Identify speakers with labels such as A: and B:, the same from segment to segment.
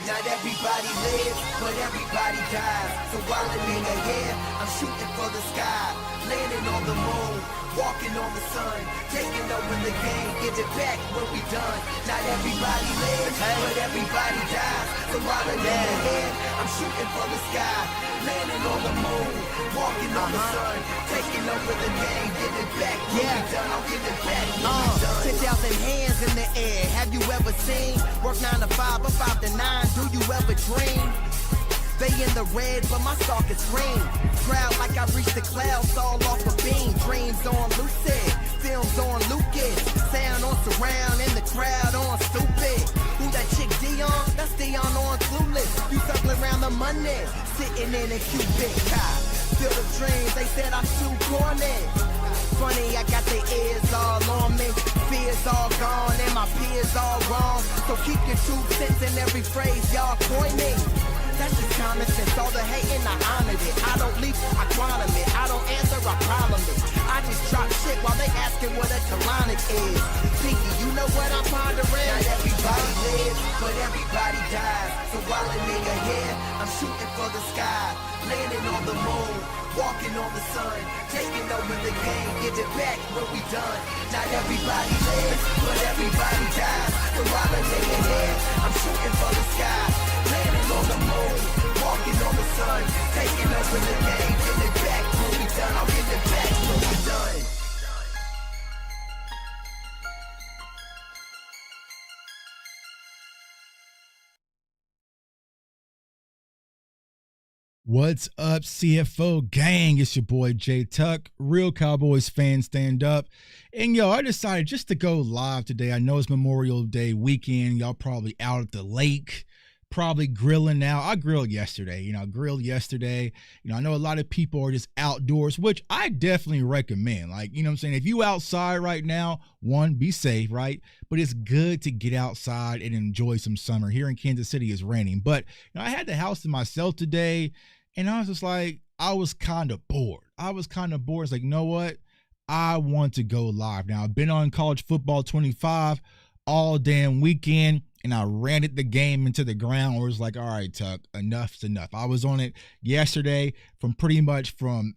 A: Not everybody lives, but everybody dies. So while I'm in the air, I'm shooting for the sky. Landing on the moon, walking on the sun. Taking over the game, give it back when we done. Not everybody lives, but everybody dies. So while I'm in the air, I'm shooting for the sky. Landing on the moon, walking on the sun. Taking over the game, give it back when we done. I'll give it back when we done. 10,000 hands in the air, have you ever seen? Work 9 to 5 or 5 to 9, do you ever dream? They in the red, but my stalk is green. Proud like I reached the clouds, all off a beam. Dreams on lucid, films on Lucas. Sound on surround, and the crowd on stupid. Who that chick Dion? That's Dion on Clueless. You circling around the money, sitting in a Cubic car. Field of dreams, they said I'm too corny. Funny, I got their ears all on me. Fears all gone, and my peers all wrong. So keep your 2 cents in every phrase y'all coining. That's just common sense, all the hating, I honored it. I don't leap, I quantum it. I don't answer, I problem it. I just drop shit while they asking what a colonic is. Pinky, you know what I'm pondering? Not everybody lives, but everybody dies. So while I'm in your head, I'm shooting for the sky. Landing on the moon, walking on the sun. Taking over the game, give it back when we done. Not everybody lives, but everybody dies. So while I'm in your head, I'm shooting for the sky. Landing on the moon, walking on the sun. Taking over the game, give it back when we done. I'll give it back when we done.
B: What's up, CFO gang? It's your boy Jay Tuck, real Cowboys fan, stand up. And yo, I decided just to go live today. I know it's Memorial Day weekend. Y'all probably out at the lake, probably grilling now. I grilled yesterday, I know a lot of people are just outdoors, which I definitely recommend. Like, you know what I'm saying? If you outside right now, one, be safe, right? But it's good to get outside and enjoy some summer. Here in Kansas City, it's raining. But I had the house to myself today, and I was just like, I was kind of bored. It's like, you know what? I want to go live. Now, I've been on College Football 25 all damn weekend, and I ran the game into the ground where it's like, all right, Tuck, enough's enough. I was on it yesterday from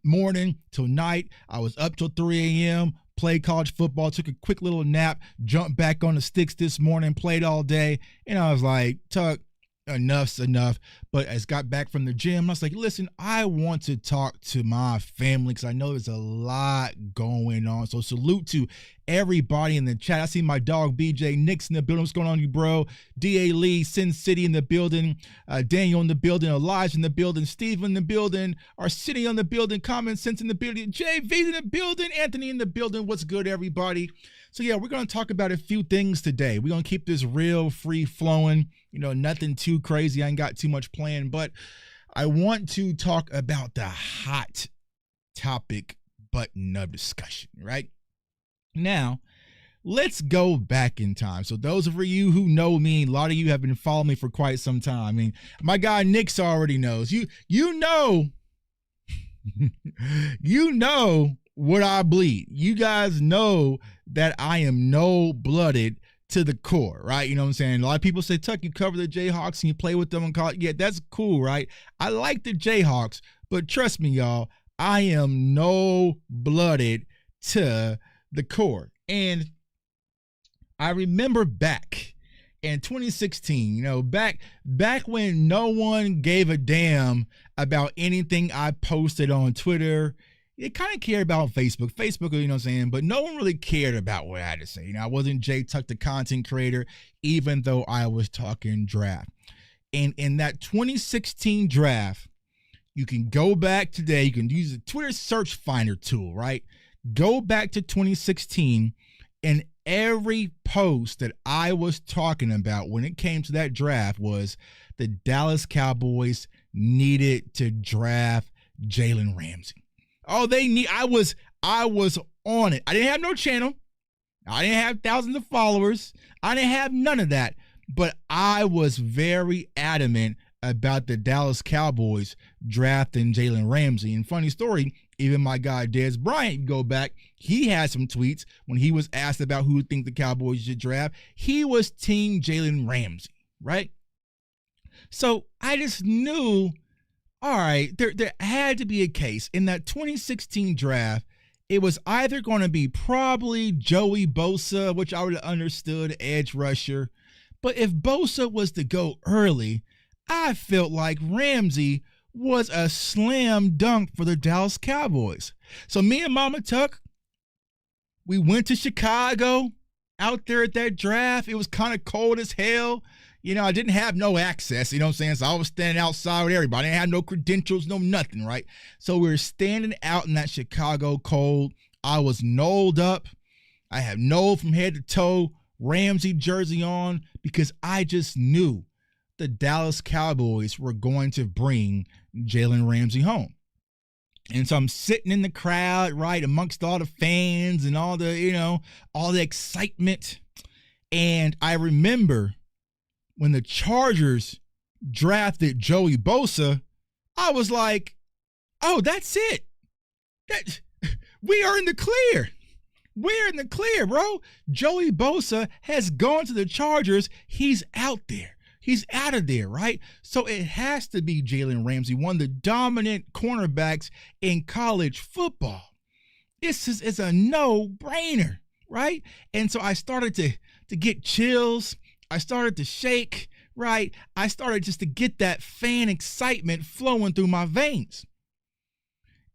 B: morning till night. I was up till 3 a.m., played college football, took a quick little nap, jumped back on the sticks this morning, played all day, and I was like, Tuck, enough's enough. But as got back from the gym, I was like, listen, I want to talk to my family because I know there's a lot going on. So salute to everybody in the chat. I see my dog BJ Nix in the building. What's going on, you bro? DA Lee, Sin City in the building, Daniel in the building, Elijah in the building, Steve in the building, our city on the building, Common Sense in the building, JV in the building, Anthony in the building. What's good, everybody? So yeah, we're going to talk about a few things today. We're going to keep this real free flowing, nothing too crazy. I ain't got too much planned, but I want to talk about the hot topic button of discussion, right? Now, let's go back in time. So those of you who know me, a lot of you have been following me for quite some time. I mean, my guy Nick's already knows. You know what I bleed. You guys know that I am no-blooded to the core, right? You know what I'm saying? A lot of people say, Tuck, you cover the Jayhawks and you play with them in college. Yeah, that's cool, right? I like the Jayhawks, but trust me, y'all, I am no-blooded to the core. And I remember back in 2016, back when no one gave a damn about anything I posted on Twitter. They kind of cared about Facebook, but no one really cared about what I had to say. I wasn't Jay Tuck, the content creator, even though I was talking draft. And in that 2016 draft, you can go back today, you can use the Twitter search finder tool, right? Go back to 2016, and every post that I was talking about when it came to that draft was the Dallas Cowboys needed to draft Jalen Ramsey. Oh, I was on it. I didn't have no channel. I didn't have thousands of followers. I didn't have none of that. But I was very adamant about the Dallas Cowboys drafting Jalen Ramsey. And funny story, even my guy Dez Bryant, go back, he had some tweets when he was asked about who would think the Cowboys should draft. He was team Jalen Ramsey, right? So I just knew, all right, there had to be a case. In that 2016 draft, it was either going to be probably Joey Bosa, which I would have understood, edge rusher. But if Bosa was to go early, I felt like Ramsey was a slam dunk for the Dallas Cowboys. So me and Mama Tuck, we went to Chicago out there at that draft. It was kind of cold as hell. You know, I didn't have no access, you know what I'm saying? So I was standing outside with everybody. I didn't have no credentials, no nothing, right? So we were standing out in that Chicago cold. I was knolled up. I had knoll from head to toe, Ramsey jersey on, because I just knew the Dallas Cowboys were going to bring Jalen Ramsey home. And so I'm sitting in the crowd, right, amongst all the fans and all the, you know, all the excitement. And I remember when the Chargers drafted Joey Bosa, I was like, oh, that's it. We are in the clear. We're in the clear, bro. Joey Bosa has gone to the Chargers. He's out there. He's out of there, right? So it has to be Jalen Ramsey, one of the dominant cornerbacks in college football. This is a no-brainer, right? And so I started to get chills. I started to shake, right? I started just to get that fan excitement flowing through my veins.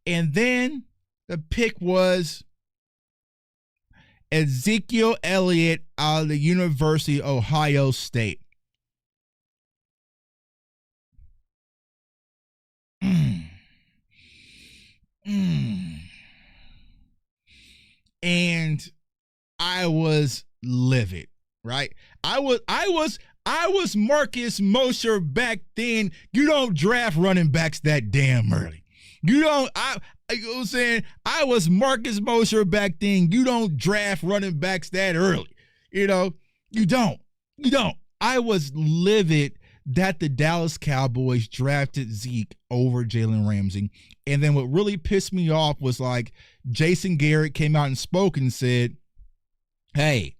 B: And then the pick was Ezekiel Elliott out of the University of Ohio State. And I was livid, right? I was Marcus Mosher back then. You don't draft running backs that damn early. You know what I'm saying? I was Marcus Mosher back then. You don't draft running backs that early. You know, you don't. I was livid that the Dallas Cowboys drafted Zeke over Jalen Ramsey. And then what really pissed me off was like Jason Garrett came out and spoke and said, hey,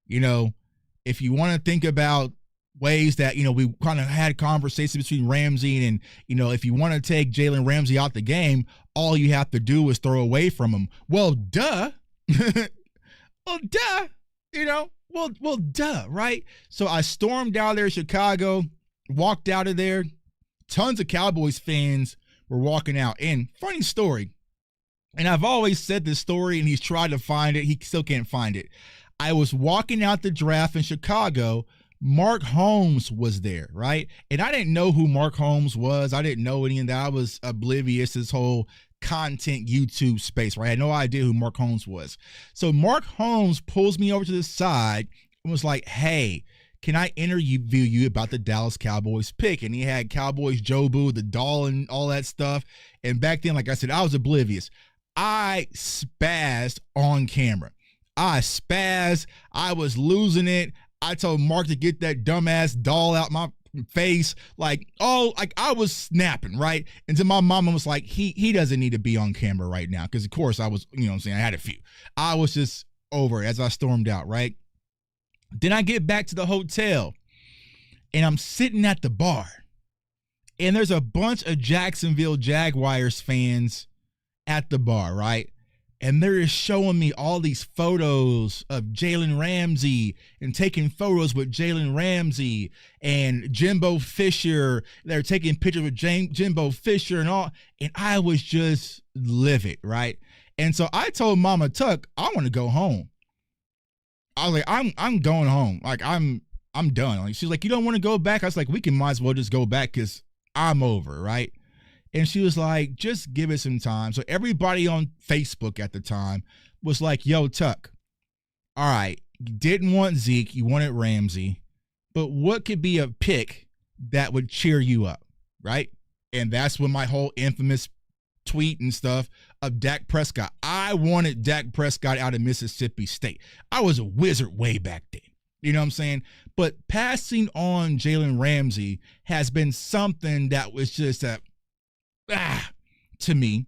B: you know, if you want to think about ways that, you know, we kind of had conversations between Ramsey and, you know, if you want to take Jalen Ramsey out the game, all you have to do is throw away from him. Well, duh. Well, duh. You know, well, duh, right? So I stormed out there to Chicago, walked out of there. Tons of Cowboys fans were walking out. And funny story, and I've always said this story, and he's tried to find it. He still can't find it. I was walking out the draft in Chicago. Mark Holmes was there, right? And I didn't know who Mark Holmes was. I didn't know any of that. I was oblivious to this whole content YouTube space, right? I had no idea who Mark Holmes was. So Mark Holmes pulls me over to the side and was like, hey, can I interview you about the Dallas Cowboys pick? And he had Cowboys Jobu, the doll, and all that stuff. And back then, like I said, I was oblivious. I spazzed on camera. I was losing it. I told Mark to get that dumbass doll out my face. Like I was snapping, right? And then my mama was like, he doesn't need to be on camera right now. Because, of course, I was, you know what I'm saying? I had a few. I was just over it as I stormed out, right? Then I get back to the hotel, and I'm sitting at the bar, and there's a bunch of Jacksonville Jaguars fans at the bar, right? And they're just showing me all these photos of Jalen Ramsey and taking photos with Jalen Ramsey and Jimbo Fisher. They're taking pictures with Jimbo Fisher and all. And I was just livid, right? And so I told Mama Tuck, I want to go home. I was like, I'm going home. Like, I'm done. Like, she's like, you don't want to go back? I was like, we might as well just go back because I'm over, right? And she was like, just give it some time. So everybody on Facebook at the time was like, yo, Tuck, all right, you didn't want Zeke, you wanted Ramsey, but what could be a pick that would cheer you up, right? And that's when my whole infamous tweet and stuff of Dak Prescott. I wanted Dak Prescott out of Mississippi State. I was a wizard way back then. You know what I'm saying? But passing on Jalen Ramsey has been something that was just to me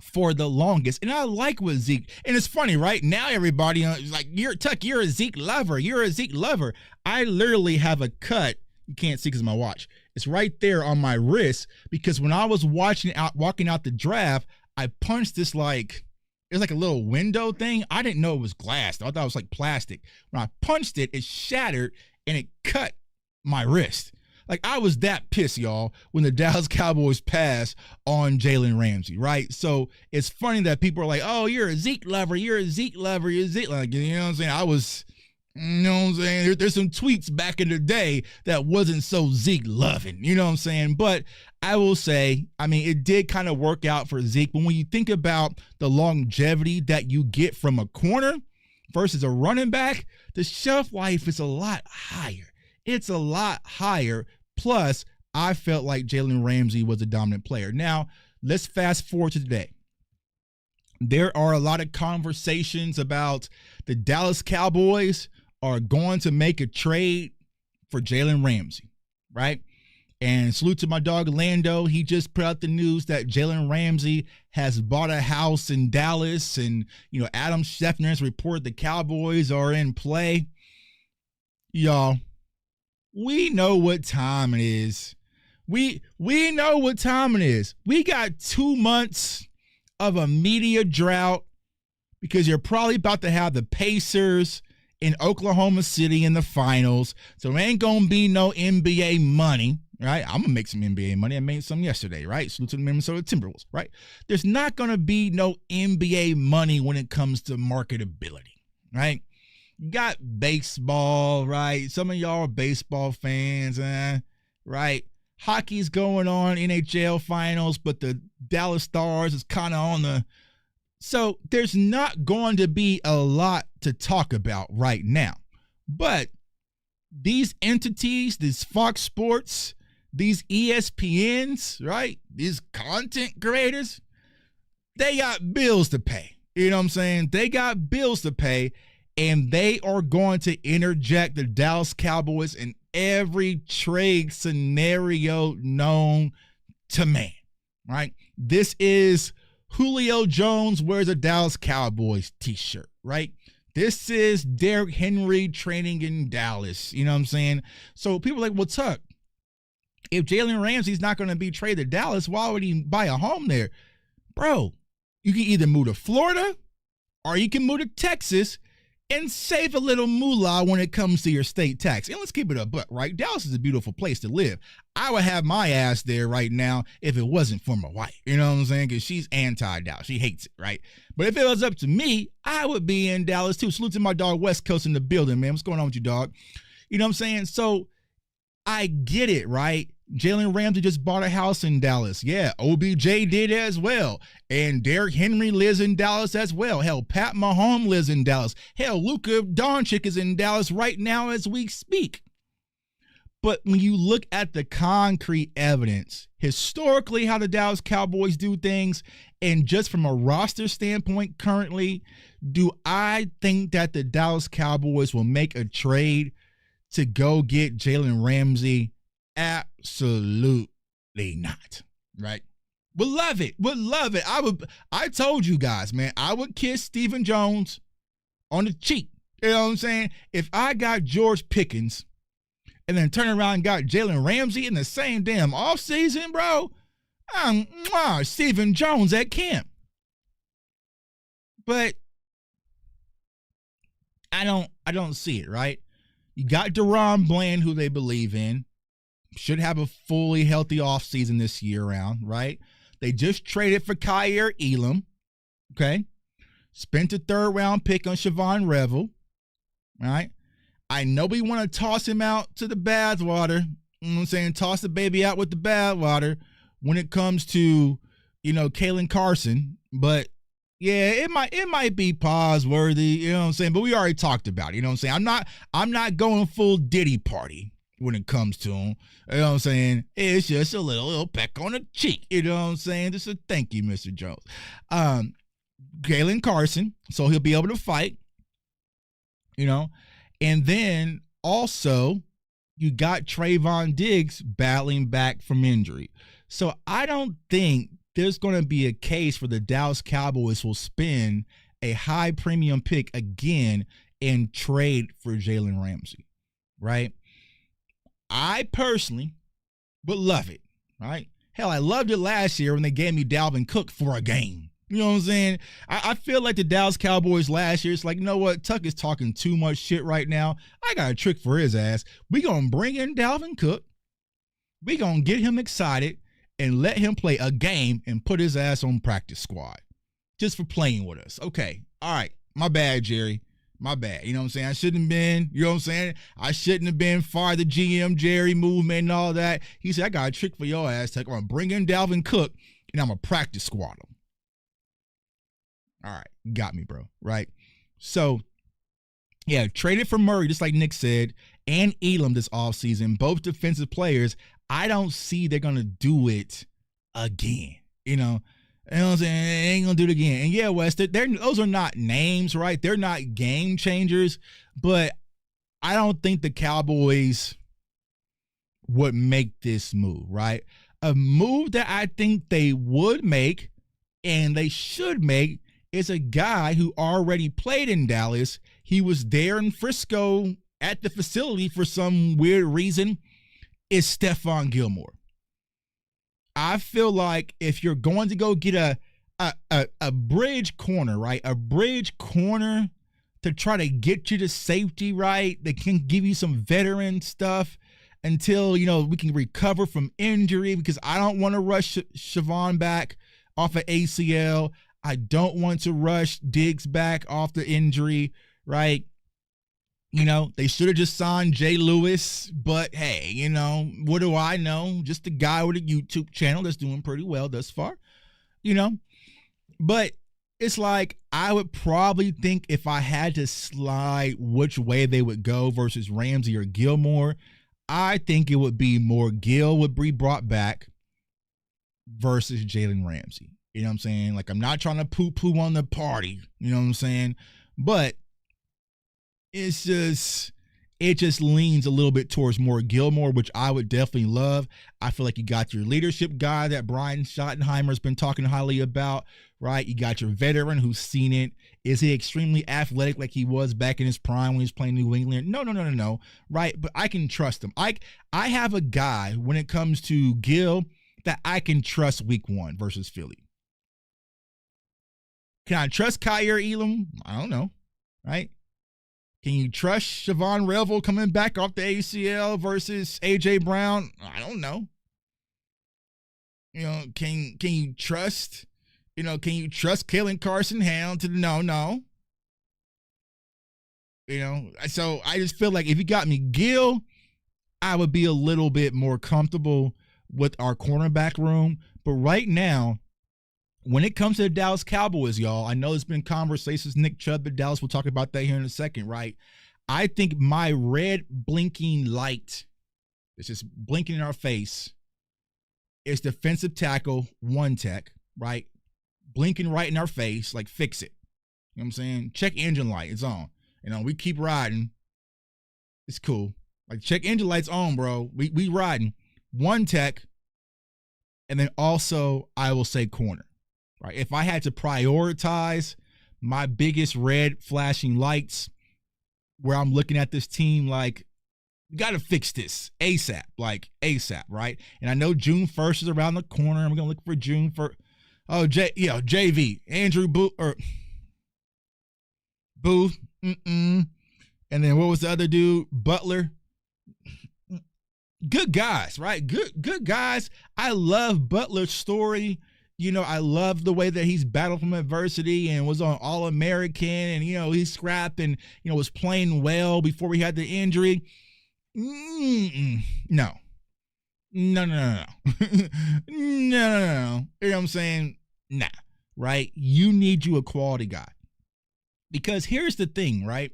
B: for the longest. And I like what Zeke, and it's funny, right? Now everybody is like, you're a Zeke lover. You're a Zeke lover. I literally have a cut You can't see because of my watch. It's right there on my wrist because when I was walking out the draft, I punched this it's like a little window thing. I didn't know it was glass. I thought it was like plastic. When I punched it, it shattered and it cut my wrist. Like, I was that pissed, y'all, when the Dallas Cowboys passed on Jalen Ramsey, right? So it's funny that people are like, oh, you're a Zeke lover. You're a Zeke lover. You're a Zeke lover. You know what I'm saying? I was, you know what I'm saying? There's some tweets back in the day that wasn't so Zeke loving, you know what I'm saying? But I will say, I mean, it did kind of work out for Zeke. But when you think about the longevity that you get from a corner versus a running back, the shelf life is a lot higher. It's a lot higher. Plus, I felt like Jalen Ramsey was a dominant player. Now, let's fast forward to today. There are a lot of conversations about the Dallas Cowboys are going to make a trade for Jalen Ramsey, right? And salute to my dog Lando. He just put out the news that Jalen Ramsey has bought a house in Dallas. And, you know, Adam Schefter has reported the Cowboys are in play. Y'all, we know what time it is. We know what time it is. We got 2 months of a media drought because you're probably about to have the Pacers in Oklahoma City in the finals. So there ain't going to be no NBA money, right? I'm going to make some NBA money. I made some yesterday, right? Salute to the Minnesota Timberwolves, right? There's not going to be no NBA money when it comes to marketability, right? You got baseball, right? Some of y'all are baseball fans, right? Hockey's going on, NHL finals, but the Dallas Stars is kind of on the... So there's not going to be a lot to talk about right now. But these entities, these Fox Sports, these ESPNs, right? These content creators, they got bills to pay. You know what I'm saying? They got bills to pay. And they are going to interject the Dallas Cowboys in every trade scenario known to man, right? This is Julio Jones wears a Dallas Cowboys t-shirt, right? This is Derrick Henry training in Dallas, you know what I'm saying? So people are like, well, Tuck, if Jalen Ramsey's not going to be traded to Dallas, why would he buy a home there? Bro, you can either move to Florida or you can move to Texas and save a little moolah when it comes to your state tax. And let's keep it a buck, right? Dallas is a beautiful place to live. I would have my ass there right now if it wasn't for my wife. You know what I'm saying? Because she's anti-Dallas. She hates it, right? But if it was up to me, I would be in Dallas too. Salute to my dog West Coast in the building, man. What's going on with you, dog? You know what I'm saying? So I get it, right? Jalen Ramsey just bought a house in Dallas. Yeah, OBJ did as well. And Derrick Henry lives in Dallas as well. Hell, Pat Mahomes lives in Dallas. Hell, Luka Doncic is in Dallas right now as we speak. But when you look at the concrete evidence, historically how the Dallas Cowboys do things, and just from a roster standpoint currently, do I think that the Dallas Cowboys will make a trade to go get Jalen Ramsey? Absolutely not, right? Would love it. I told you guys, man, I would kiss Stephen Jones on the cheek. You know what I'm saying? If I got George Pickens and then turn around and got Jalen Ramsey in the same damn offseason, bro, I'm Stephen Jones at camp. But I don't see it, right? You got Deron Bland, who they believe in. Should have a fully healthy offseason this year round, right? They just traded for Kyer Elam, okay? Spent a third-round pick on Siobhan Revel, right? I know we want to toss him out to the bathwater. You know what I'm saying? Toss the baby out with the bathwater when it comes to, you know, Kalen Carson. But, yeah, it might be pause worthy, you know what I'm saying? But we already talked about it, you know what I'm saying? I'm not going full Diddy party when it comes to him. You know what I'm saying? It's just a little peck on the cheek. You know what I'm saying? Just a thank you, Mr. Jones. Kalen Carson, so he'll be able to fight, you know. And then also you got Trayvon Diggs battling back from injury. So I don't think there's going to be a case where the Dallas Cowboys will spend a high premium pick again and trade for Jalen Ramsey, right? I personally would love it, right? Hell, I loved it last year when they gave me Dalvin Cook for a game. You know what I'm saying? I feel like the Dallas Cowboys last year, it's like, you know what? Tuck is talking too much shit right now. I got a trick for his ass. We going to bring in Dalvin Cook. We going to get him excited and let him play a game and put his ass on practice squad just for playing with us. Okay. All right. My bad, Jerry. My bad. You know what I'm saying? I shouldn't have been, you know what I'm saying? I shouldn't have been fired the GM, Jerry movement and all that. He said, I got a trick for your ass, Tuck. I'm going to bring in Dalvin Cook and I'm going to practice squad him. All right, got me, bro, right? So, yeah, traded for Murray, just like Nick said, and Elam this offseason, both defensive players. I don't see they're going to do it again, you know? You know what I'm saying? They ain't going to do it again. And, yeah, Wes, those are not names, right? They're not game changers, but I don't think the Cowboys would make this move, right? A move that I think they would make and they should make is a guy who already played in Dallas. He was there in Frisco at the facility for some weird reason, is Stephon Gilmore. I feel like if you're going to go get a bridge corner, right? A bridge corner to try to get you to safety, right? That can give you some veteran stuff until, you know, we can recover from injury, because I don't want to rush Siobhan back off of ACL. I don't want to rush Diggs back off the injury, right? You know, they should have just signed Jay Lewis, but hey, you know, what do I know? Just a guy with a YouTube channel that's doing pretty well thus far, you know? But it's like, I would probably think if I had to slide which way they would go versus Ramsey or Gilmore, I think it would be more Gil would be brought back versus Jalen Ramsey. You know what I'm saying? Like, I'm not trying to poo-poo on the party. You know what I'm saying? But it just leans a little bit towards more Gilmore, which I would definitely love. I feel like you got your leadership guy that Brian Schottenheimer's been talking highly about, right? You got your veteran who's seen it. Is he extremely athletic like he was back in his prime when he was playing New England? No, right? But I can trust him. I have a guy when it comes to Gil that I can trust week one versus Philly. Can I trust Kyer Elam? I don't know, right? Can you trust Siobhan Revel coming back off the ACL versus A.J. Brown? I don't know. You know, can you trust, Kalen Carson Hound to no. You know, so I just feel like if you got me Gil, I would be a little bit more comfortable with our cornerback room. But right now, when it comes to the Dallas Cowboys, y'all, I know there's been conversations, Nick Chubb at Dallas, we'll talk about that here in a second, right? I think my red blinking light, it's just blinking in our face, is defensive tackle, one tech, right? Blinking right in our face, like, fix it. You know what I'm saying? Check engine light, it's on. You know, we keep riding. It's cool. Like, check engine light's on, bro. We riding. One tech, and then also, I will say corner. Right. If I had to prioritize my biggest red flashing lights, where I'm looking at this team like, we got to fix this ASAP, right? And I know June 1st is around the corner. I'm going to look for June 1st. Oh, JV, Andrew Booth. And then what was the other dude? Butler. Good guys, right? Good guys. I love Butler's story. You know, I love the way that he's battled from adversity and was on All-American and, you know, he scrapped and, you know, was playing well before he had the injury. No. No. No. You know what I'm saying? Nah, right? You need you a quality guy. Because here's the thing, right?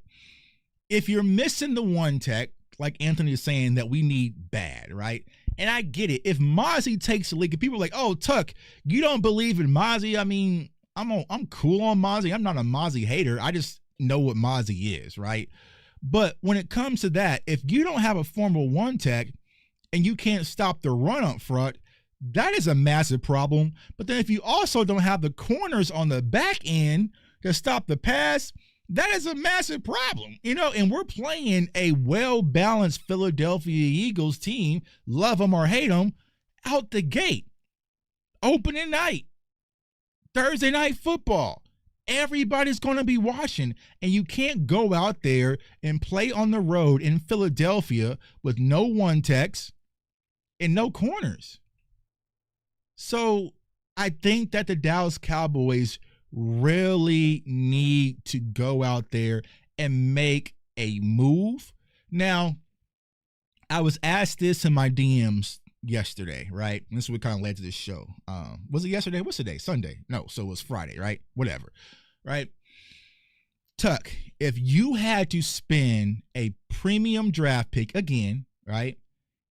B: If you're missing the one tech, like Anthony is saying, that we need bad, right? And I get it. If Mozzie takes the league, people are like, oh, Tuck, you don't believe in Mozzie? I mean, I'm cool on Mozzie. I'm not a Mozzie hater. I just know what Mozzie is, right? But when it comes to that, if you don't have a formal one tech and you can't stop the run up front, that is a massive problem. But then if you also don't have the corners on the back end to stop the pass, That is a massive problem, and we're playing a well-balanced Philadelphia Eagles team, love them or hate them, out the gate. Opening night, Thursday night football. Everybody's going to be watching, and you can't go out there and play on the road in Philadelphia with no one techs and no corners. So I think that the Dallas Cowboys really need to go out there and make a move. Now, I was asked this in my DMs yesterday, right? And this is what kind of led to this show. Was it yesterday? What's the day? Sunday? No, so it was Friday, right? Whatever, right? Tuck, if you had to spend a premium draft pick again, right,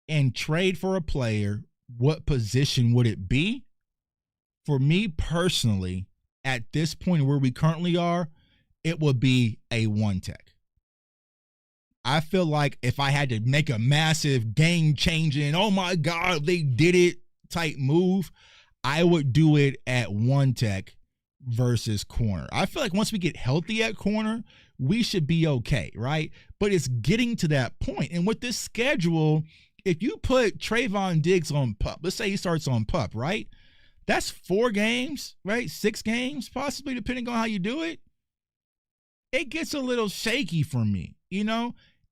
B: and trade for a player, what position would it be? For me personally, at this point where we currently are, it would be a one tech. I feel like if I had to make a massive game-changing, oh my God, they did it type move, I would do it at one tech versus corner. I feel like once we get healthy at corner, we should be okay, right? But it's getting to that point. And with this schedule, if you put Trayvon Diggs on PUP, let's say he starts on PUP, right? That's 4 games, right? 6 games, possibly, depending on how you do it. It gets a little shaky for me,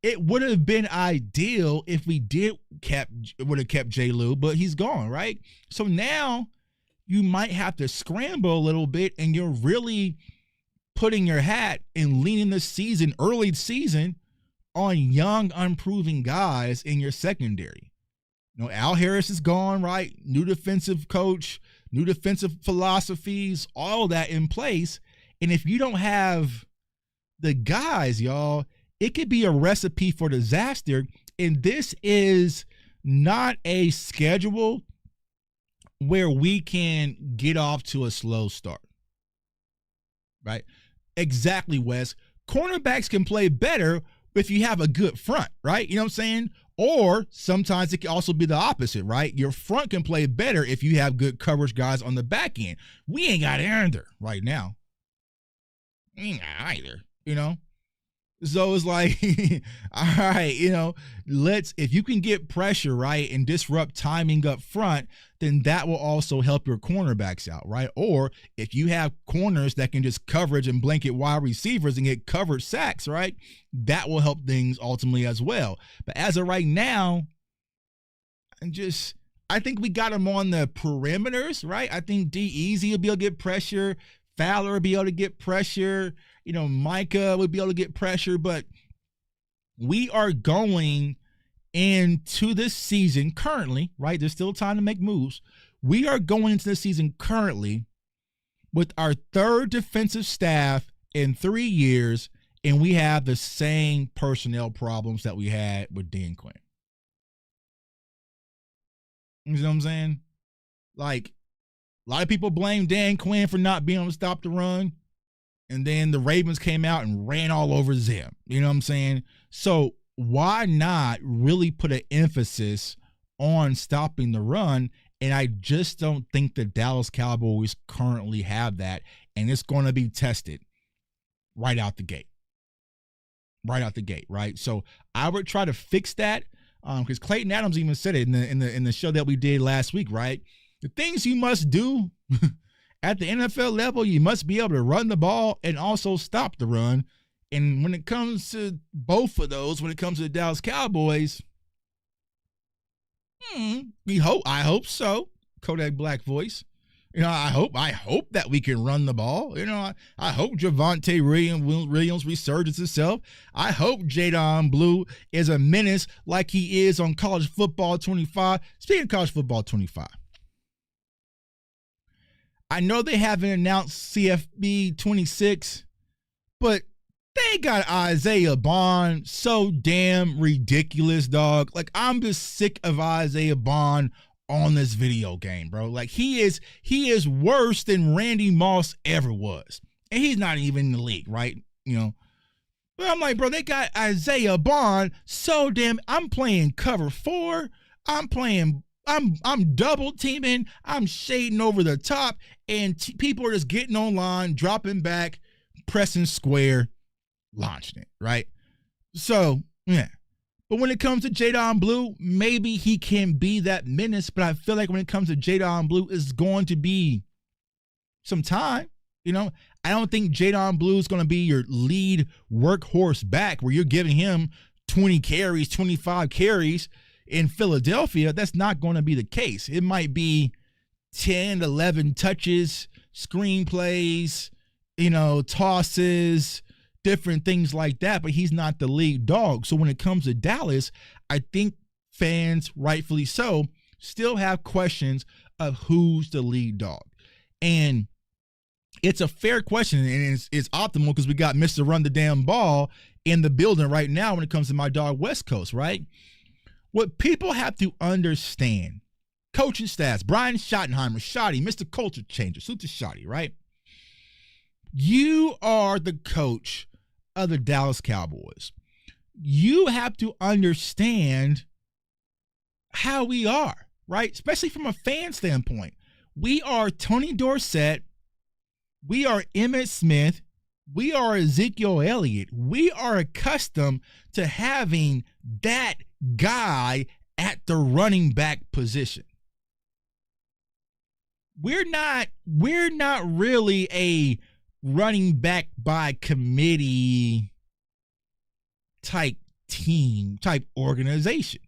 B: It would have been ideal if we would have kept J. Lou, but he's gone, right? So now you might have to scramble a little bit, and you're really putting your hat and leaning the early season, on young, unproven guys in your secondary. Al Harris is gone, right? New defensive coach, new defensive philosophies, all that in place. And if you don't have the guys, y'all, it could be a recipe for disaster. And this is not a schedule where we can get off to a slow start, right? Exactly, Wes. Cornerbacks can play better if you have a good front, right? You know what I'm saying? Or sometimes it can also be the opposite, right? Your front can play better if you have good coverage guys on the back end. We ain't got either right now. We ain't got either, So it's like, all right, if you can get pressure, right, and disrupt timing up front, then that will also help your cornerbacks out, right? Or if you have corners that can just coverage and blanket wide receivers and get covered sacks, right, that will help things ultimately as well. But as of right now, I think we got them on the perimeters, right? I think D-Easy will be able to get pressure. Fowler will be able to get pressure. Micah would be able to get pressure, but we are going into this season currently, right? There's still time to make moves. We are going into the season currently with our 3rd defensive staff in 3 years, and we have the same personnel problems that we had with Dan Quinn. You know what I'm saying? Like, a lot of people blame Dan Quinn for not being able to stop the run. And then the Ravens came out and ran all over them. You know what I'm saying? So why not really put an emphasis on stopping the run? And I just don't think the Dallas Cowboys currently have that. And it's going to be tested right out the gate. Right out the gate, right? So I would try to fix that because Clayton Adams even said it in the show that we did last week, right? The things you must do at the NFL level, you must be able to run the ball and also stop the run. And when it comes to both of those, when it comes to the Dallas Cowboys, I hope so. Kodak Black voice. I hope that we can run the ball. I hope Javonte Williams resurges himself. I hope Jadon Blue is a menace like he is on College Football 25. Speaking of College Football 25, I know they haven't announced CFB 26, but they got Isaiah Bond so damn ridiculous, dog. Like, I'm just sick of Isaiah Bond on this video game, bro. Like, he is worse than Randy Moss ever was. And he's not even in the league, right? But I'm like, bro, they got Isaiah Bond so damn, I'm playing cover 4. I'm double teaming. I'm shading over the top, and people are just getting online, dropping back, pressing square, launching it, right? So, yeah. But when it comes to Jadon Blue, maybe he can be that menace, but I feel like when it comes to Jadon Blue, it's going to be some time. I don't think Jadon Blue is going to be your lead workhorse back where you're giving him 20 carries, 25 carries in Philadelphia. That's not going to be the case. It might be 10, 11 touches, screenplays, tosses, different things like that, but he's not the lead dog. So when it comes to Dallas, I think fans, rightfully so, still have questions of who's the lead dog. And it's a fair question, and it's optimal because we got Mr. Run the Damn Ball in the building right now when it comes to my dog West Coast, right? What people have to understand, coaching staffs, Brian Schottenheimer, Shotty, Mr. Culture Changer, Suta Shotty, right? You are the coach of the Dallas Cowboys. You have to understand how we are, right? Especially from a fan standpoint. We are Tony Dorsett. We are Emmitt Smith. We are Ezekiel Elliott. We are accustomed to having that guy at the running back position. We're not really a running back by committee type team, type organization.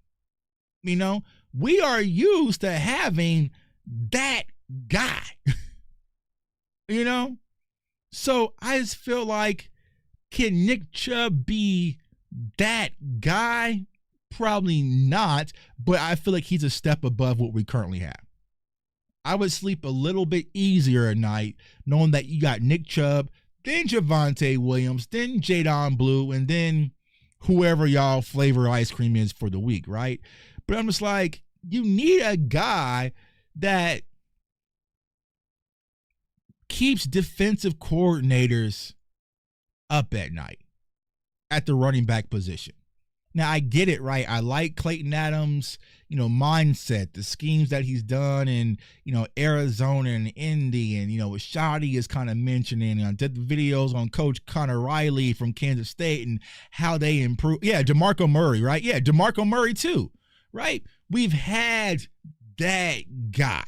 B: We are used to having that guy. So I just feel like, can Nick Chubb be that guy? Probably not, but I feel like he's a step above what we currently have. I would sleep a little bit easier at night knowing that you got Nick Chubb, then Javonte Williams, then Jadon Blue, and then whoever y'all flavor ice cream is for the week, right? But I'm just like, you need a guy that keeps defensive coordinators up at night at the running back position. Now, I get it, right? I like Clayton Adams, mindset, the schemes that he's done in, Arizona and Indy, and, what Shotty is kind of mentioning. I did the videos on Coach Connor Riley from Kansas State and how they improve. Yeah, DeMarco Murray, right? Yeah, DeMarco Murray too, right? We've had that guy,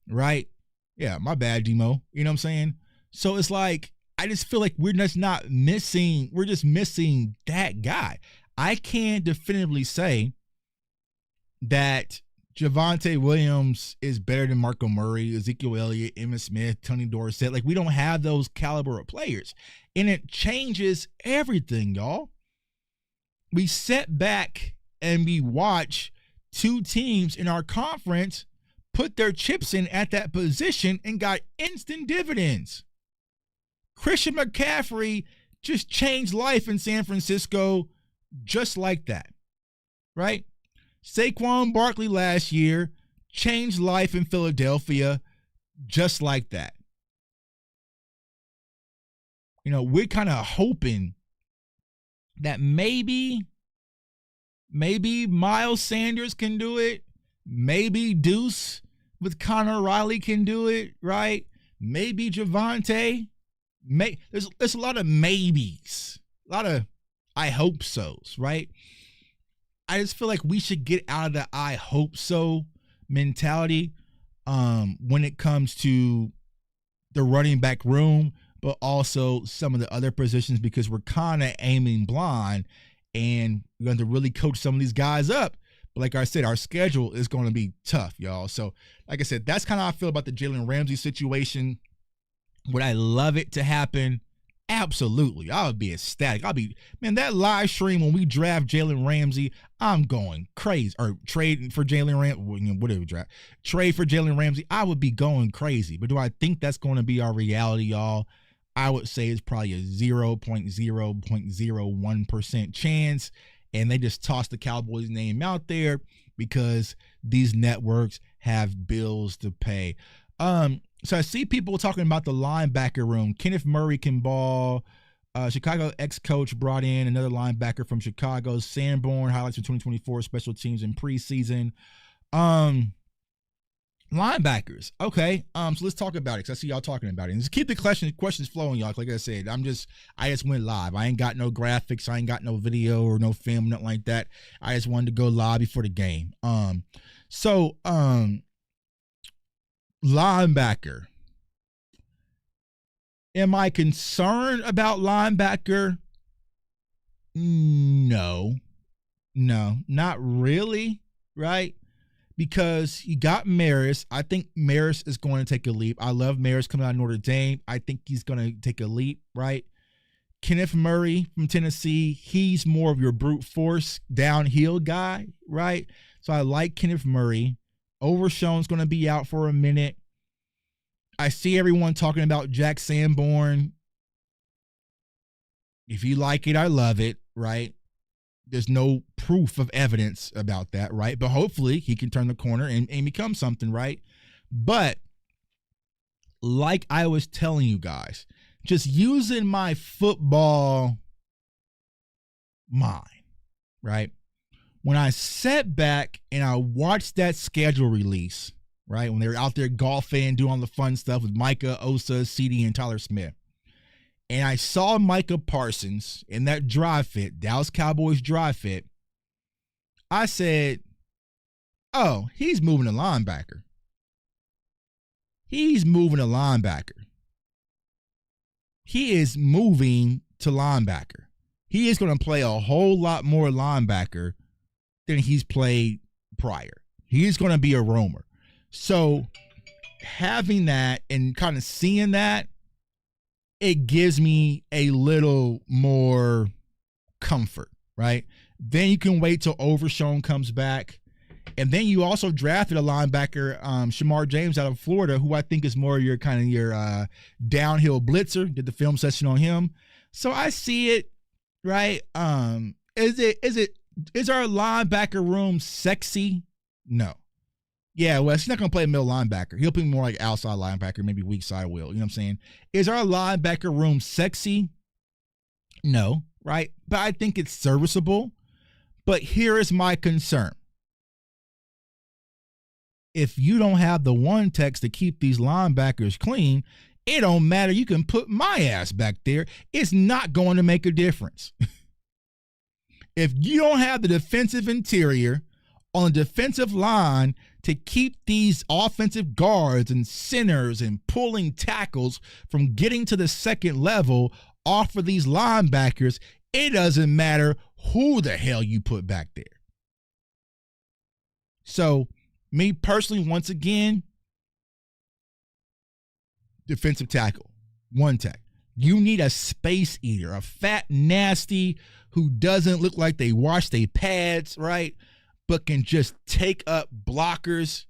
B: right? Yeah, my bad, Demo. You know what I'm saying? So it's like, I just feel like we're just missing that guy. I can't definitively say that Javonte Williams is better than Marco Murray, Ezekiel Elliott, Emmitt Smith, Tony Dorsett. Like, we don't have those caliber of players. And it changes everything, y'all. We sit back and we watch two teams in our conference put their chips in at that position and got instant dividends. Christian McCaffrey just changed life in San Francisco just like that, right? Saquon Barkley last year changed life in Philadelphia just like that. We're kind of hoping that maybe Miles Sanders can do it. Maybe Deuce with Connor Riley can do it, right? Maybe Javonte. There's a lot of maybes, a lot of I hope so's, right? I just feel like we should get out of the I hope so mentality when it comes to the running back room, but also some of the other positions, because we're kind of aiming blind and we're going to really coach some of these guys up. But like I said, our schedule is going to be tough, y'all. So like I said, that's kind of how I feel about the Jalen Ramsey situation. Would I love it to happen? Absolutely. I would be ecstatic. That live stream when we draft Jalen Ramsey, I'm going crazy. Or trade for Jalen Ramsey, whatever draft. Trade for Jalen Ramsey, I would be going crazy. But do I think that's going to be our reality, y'all? I would say it's probably a 0.001% chance. And they just toss the Cowboys name out there because these networks have bills to pay. So I see people talking about the linebacker room. Kenneth Murray can ball. Chicago ex-coach brought in another linebacker from Chicago. Sanborn highlights for 2024 special teams in preseason. Linebackers. Okay. So let's talk about it, because I see y'all talking about it. And just keep the questions flowing, y'all. Like I said, I just went live. I ain't got no graphics. I ain't got no video or no film, nothing like that. I just wanted to go live before the game. Linebacker. Am I concerned about linebacker? No, not really, right? Because you got Maris. I think Maris is going to take a leap. I love Maris coming out of Notre Dame. I think he's going to take a leap, right? Kenneth Murray from Tennessee, he's more of your brute force downhill guy, right? So I like Kenneth Murray. Overshown's going to be out for a minute. I see everyone talking about Jack Sanborn. If you like it, I love it, right? There's no proof of evidence about that, right? But hopefully he can turn the corner and become something, right? But like I was telling you guys, just using my football mind, right? When I sat back and I watched that schedule release, right? When they were out there golfing, doing all the fun stuff with Micah, Osa, CD, and Tyler Smith. And I saw Micah Parsons in that drive fit, Dallas Cowboys drive fit. I said, oh, he's moving a linebacker. He's moving a linebacker. He is moving to linebacker. He is going to play a whole lot more linebacker than he's played prior. He's going to be a roamer. So having that and kind of seeing that, it gives me a little more comfort, right? Then you can wait till Overshown comes back. And then you also drafted a linebacker, Shamar James out of Florida, who I think is more your kind of your downhill blitzer. Did the film session on him. So I see it, right? Is our linebacker room sexy? No. Yeah, well, he's not going to play middle linebacker. He'll be more like outside linebacker, maybe weak side will. You know what I'm saying? Is our linebacker room sexy? No, right? But I think it's serviceable. But here is my concern. If you don't have the one text to keep these linebackers clean, it don't matter. You can put my ass back there. It's not going to make a difference. If you don't have the defensive interior on the defensive line to keep these offensive guards and centers and pulling tackles from getting to the second level off of these linebackers, it doesn't matter who the hell you put back there. So, me personally, once again, defensive tackle, one tech. You need a space eater, a fat, nasty who doesn't look like they wash their pads, right? But can just take up blockers,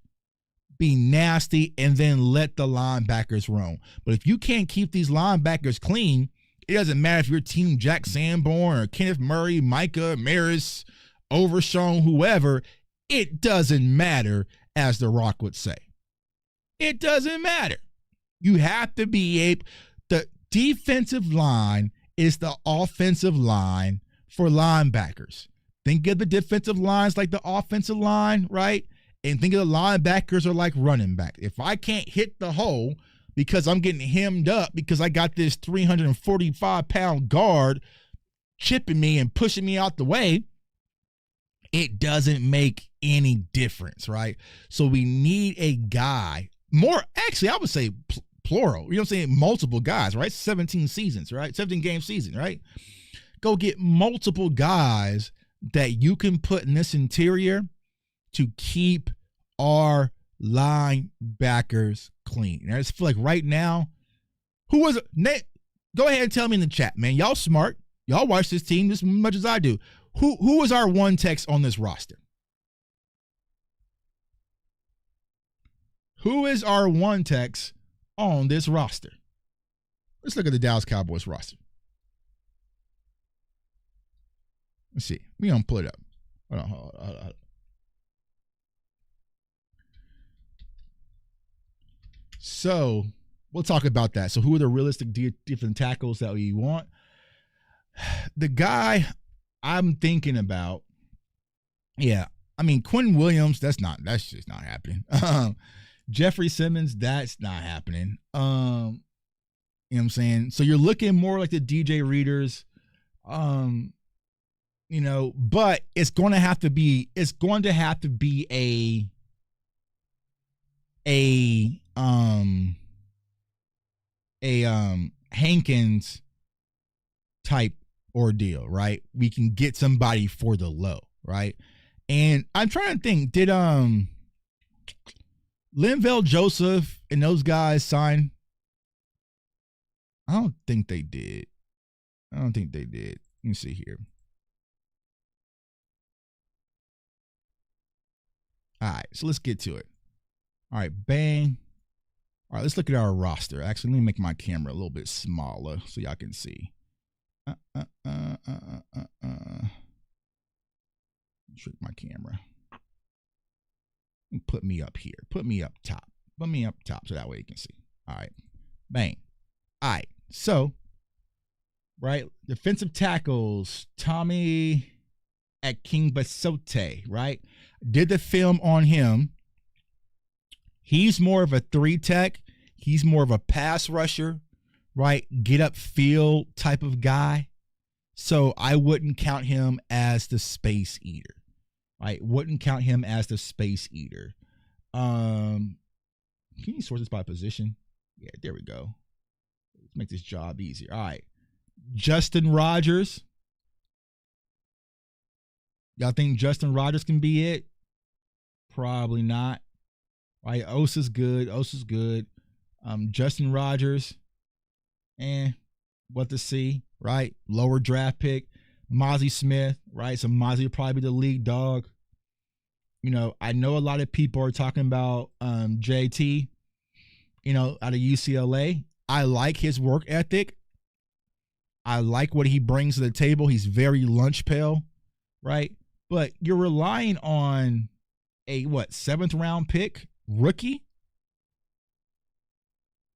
B: be nasty, and then let the linebackers roam. But if you can't keep these linebackers clean, it doesn't matter if you're team Jack Sanborn or Kenneth Murray, Micah, Maris, Overshown, whoever. It doesn't matter, as The Rock would say. It doesn't matter. You have to be able. The defensive line is the offensive line for linebackers. Think of the defensive lines like the offensive line, right? And think of the linebackers are like running back. If I can't hit the hole because I'm getting hemmed up because I got this 345-pound guard chipping me and pushing me out the way, it doesn't make any difference, right? So we need a guy, more, actually, I would say plural, you know what I'm saying? Multiple guys, right? 17 seasons, right? 17-game season, right? Go get multiple guys that you can put in this interior to keep our linebackers clean. And I just feel like right now, who was it? Nate, go ahead and tell me in the chat, man. Y'all smart. Y'all watch this team just as much as I do. Who is our one text on this roster? Who is our one text on this roster? Let's look at the Dallas Cowboys roster. Let's see. We gonna pull it up. Hold on. So we'll talk about that. So who are the realistic different tackles that we want? The guy I'm thinking about, yeah, I mean, Quinn Williams, that's just not happening. Jeffrey Simmons, that's not happening. You know what I'm saying? So you're looking more like the DJ Readers, you know, but it's going to have to be a Hankins type ordeal, right? We can get somebody for the low, right? And I'm trying to think, did Linval Joseph and those guys sign? I don't think they did. Let me see here. All right, so let's get to it. All right, bang. All right, let's look at our roster. Actually, let me make my camera a little bit smaller so y'all can see. Shrink my camera. Put me up here. Put me up top. Put me up top so that way you can see. All right, bang. All right, so, right, defensive tackles, Tommy Akingbasote, right? Did the film on him. He's more of a 3-tech. He's more of a pass rusher, right? Get up field type of guy. So I wouldn't count him as the space eater, right? Wouldn't count him as the space eater. Can you sort this by position? Yeah, there we go. Let's make this job easier. All right. Justin Rogers. Y'all think Justin Rogers can be it? Probably not. Right, Osa's good. Justin Rogers, what to see, right? Lower draft pick. Mozzie Smith, right? So Mozzie will probably be the lead dog. You know, I know a lot of people are talking about JT, you know, out of UCLA. I like his work ethic. I like what he brings to the table. He's very lunch pail, right? But you're relying on a 7th round pick rookie?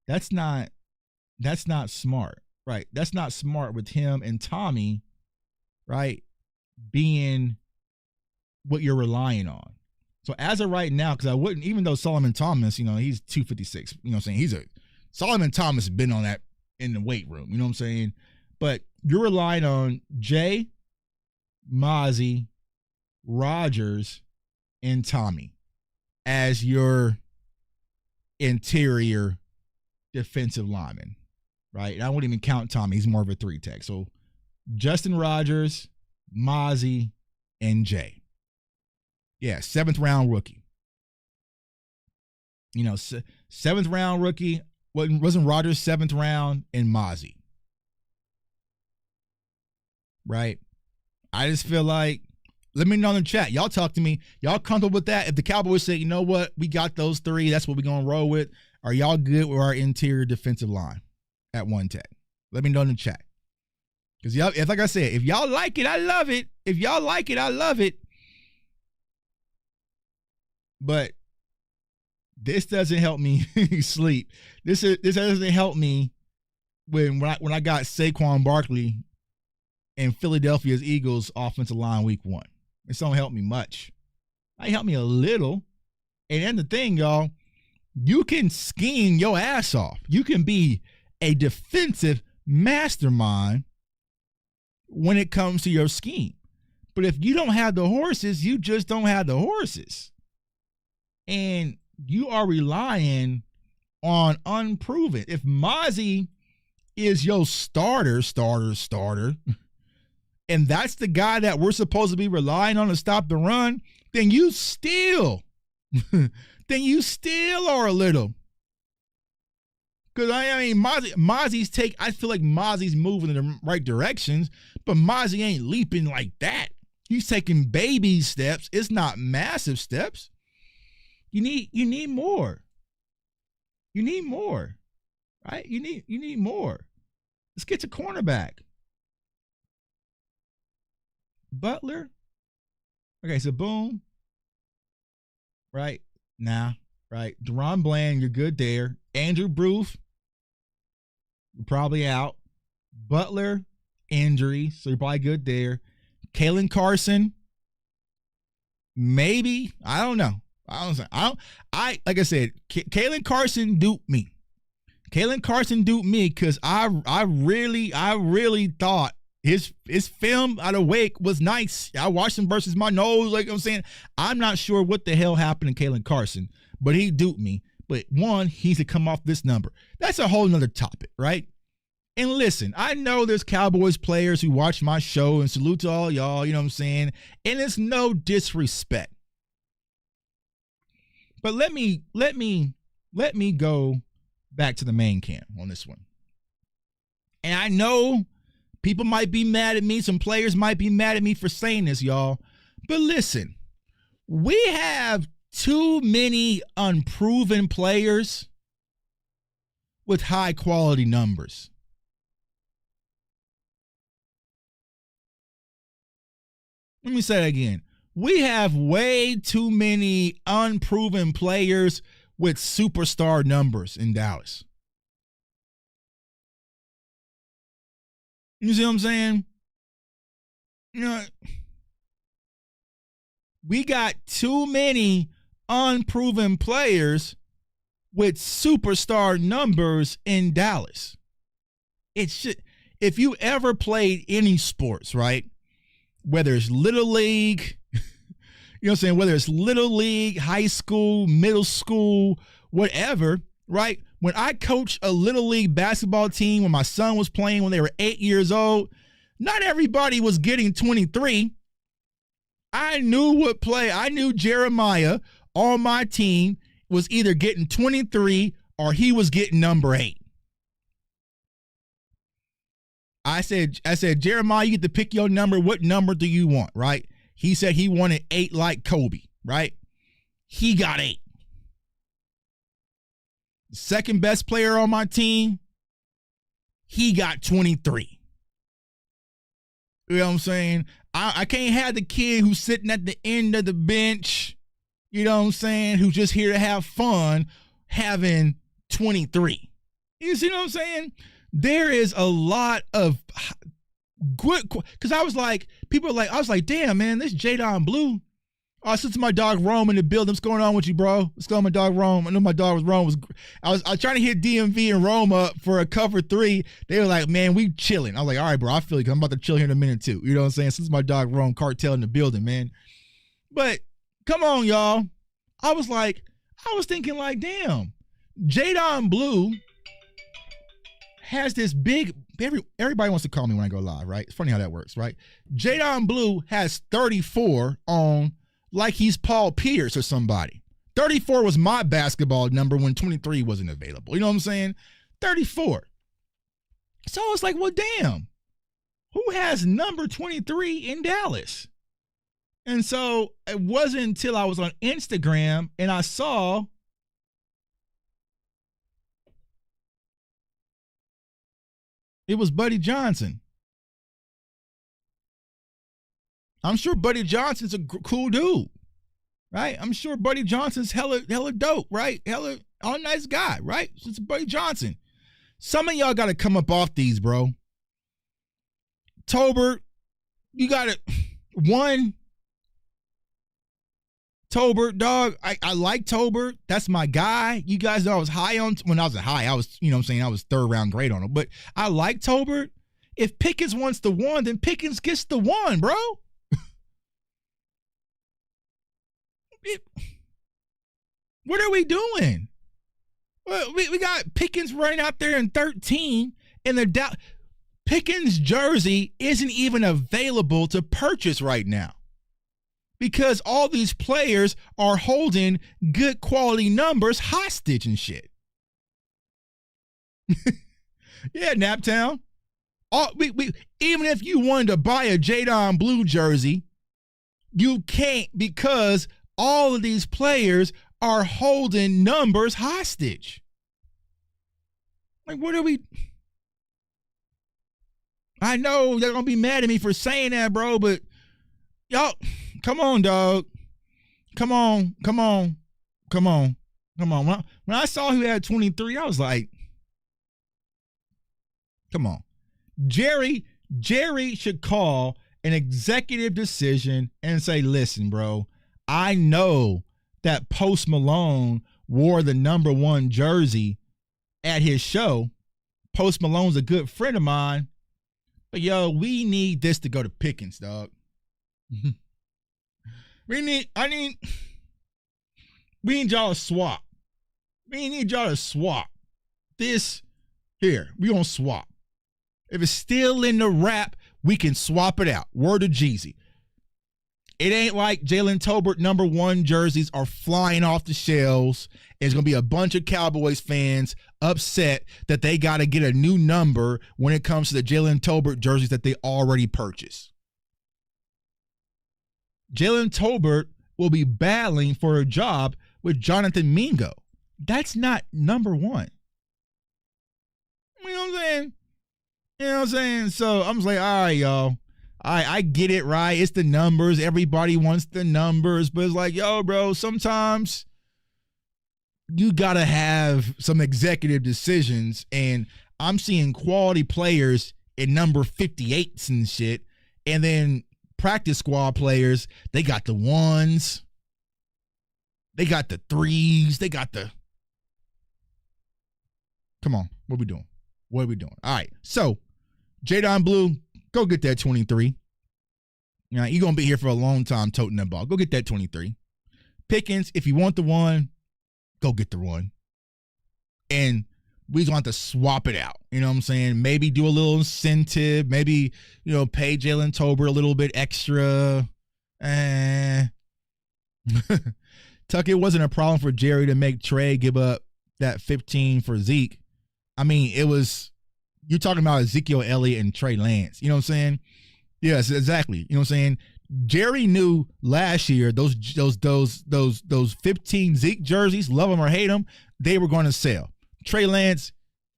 B: That's not smart, right? That's not smart with him and Tommy, right, being what you're relying on. So as of right now, because I wouldn't, even though Solomon Thomas, you know, he's 256, you know what I'm saying? Solomon Thomas has been on that in the weight room, you know what I'm saying? But you're relying on Jay, Mozzie, Rogers, and Tommy as your interior defensive lineman, right? And I wouldn't even count Tommy. He's more of a 3-tech. So Justin Rogers, Mozzie, and Jay. Yeah, 7th round rookie. You know, 7th round rookie. Wasn't Rogers 7th round and Mozzie? Right? I just feel like, let me know in the chat. Y'all talk to me. Y'all comfortable with that? If the Cowboys say, you know what, we got those 3, that's what we're going to roll with. Are y'all good with our interior defensive line at 1-tech? Let me know in the chat. Because y'all, if like I said, if y'all like it, I love it. If y'all like it, I love it. But this doesn't help me sleep. This doesn't help me when I got Saquon Barkley and Philadelphia's Eagles offensive line week 1. This don't help me much. It helped me a little. And then the thing, y'all, you can scheme your ass off. You can be a defensive mastermind when it comes to your scheme. But if you don't have the horses, you just don't have the horses. And you are relying on unproven. If Mozzie is your starter, and that's the guy that we're supposed to be relying on to stop the run, then you still are a little. Because I mean, Mozzie's I feel like Mozzie's moving in the right directions, but Mozzie ain't leaping like that. He's taking baby steps. It's not massive steps. You need more. You need more. Right? You need more. Let's get to cornerback. Butler. Okay, so boom. Right? Nah. Right. Deron Bland, you're good there. Andrew Bruce, you're probably out. Butler, injury, so you're probably good there. Kalen Carson, maybe. I don't know. Like I said, Kalen Carson duped me. Kalen Carson duped me because I really thought his film out of Wake was nice. I watched him versus my nose. Like I'm saying, I'm not sure what the hell happened to Kalen Carson, but he duped me. But one, he's to come off this number. That's a whole nother topic, right? And listen, I know there's Cowboys players who watch my show, and salute to all y'all, you know what I'm saying? And it's no disrespect. But let me go back to the main cam on this one. And I know people might be mad at me, some players might be mad at me for saying this, y'all. But listen, we have too many unproven players with high quality numbers. Let me say that again. We have way too many unproven players with superstar numbers in Dallas. You see what I'm saying? You know, we got too many unproven players with superstar numbers in Dallas. It's just, if you ever played any sports, right? Whether it's Little League, you know what I'm saying? Whether it's Little League, high school, middle school, whatever, right? When I coached a Little League basketball team when my son was playing when they were 8 years old, not everybody was getting 23. I knew Jeremiah on my team was either getting 23 or he was getting number 8. I said, Jeremiah, you get to pick your number. What number do you want, right? He said he wanted 8 like Kobe, right? He got 8. The second best player on my team, he got 23. You know what I'm saying? I can't have the kid who's sitting at the end of the bench, you know what I'm saying, who's just here to have fun, having 23. You see what I'm saying? There is a lot of good, because I was like, damn, man, this Jadon Blue. Oh, since my dog Rome in the building, what's going on with you, bro? What's going on, my dog Rome? I know my dog was Rome. I was trying to hit DMV and Rome up for a cover 3. They were like, man, we chilling. I was like, all right, bro, I feel like I'm about to chill here in a minute too. You know what I'm saying? Since my dog Rome, cartel in the building, man. But come on, y'all. I was thinking like, damn, Jadon Blue has this big, everybody wants to call me when I go live, right? It's funny how that works, right? Jadon Blue has 34 on like he's Paul Pierce or somebody. 34 was my basketball number when 23 wasn't available. You know what I'm saying? 34. So it's like, well, damn, who has number 23 in Dallas? And so it wasn't until I was on Instagram and I saw it was Buddy Johnson. I'm sure Buddy Johnson's a cool dude, right? I'm sure Buddy Johnson's hella dope, right? Hella nice guy, right? It's Buddy Johnson. Some of y'all got to come up off these, bro. Tolbert, you got to, one, Tolbert, dog, I like Tolbert. That's my guy. You guys know I was high on, when I was high, I was, you know what I'm saying, I was 3rd round grade on him. But I like Tolbert. If Pickens wants the 1, then Pickens gets the 1, bro. What are we doing? Well, we got Pickens running out there in 13, and the Pickens jersey isn't even available to purchase right now because all these players are holding good quality numbers hostage and shit. Yeah, Naptown. Even if you wanted to buy a Jadon Blue jersey, you can't because all of these players are holding numbers hostage. Like, what are we? I know they're going to be mad at me for saying that, bro, but y'all, come on, dog. Come on. When I saw who had 23, I was like, come on. Jerry should call an executive decision and say, listen, bro, I know that Post Malone wore the number 1 jersey at his show. Post Malone's a good friend of mine. But, yo, we need this to go to Pickens, dog. We need y'all to swap. We need y'all to swap. This here, we gonna swap. If it's still in the wrap, we can swap it out. Word of Jeezy. It ain't like Jalen Tolbert number 1 jerseys are flying off the shelves. There's going to be a bunch of Cowboys fans upset that they got to get a new number when it comes to the Jalen Tolbert jerseys that they already purchased. Jalen Tolbert will be battling for a job with Jonathan Mingo. That's not number 1. You know what I'm saying? You know what I'm saying? So I'm just like, all right, y'all. I get it, right? It's the numbers. Everybody wants the numbers. But it's like, yo, bro, sometimes you got to have some executive decisions. And I'm seeing quality players in number 58s and shit. And then practice squad players, they got the 1s. They got the 3s. They got the... Come on. What are we doing? What are we doing? All right. So, Jadon Blue, go get that 23. Now, you're going to be here for a long time toting that ball. Go get that 23. Pickens, if you want the 1, go get the 1. And we're going to have to swap it out. You know what I'm saying? Maybe do a little incentive. Maybe, pay Jalen Tolbert a little bit extra. Tuck, it wasn't a problem for Jerry to make Trey give up that 15 for Zeke. I mean, it was... You're talking about Ezekiel Elliott and Trey Lance. You know what I'm saying? Yes, exactly. You know what I'm saying? Jerry knew last year those 15 Zeke jerseys, love them or hate them, they were going to sell. Trey Lance,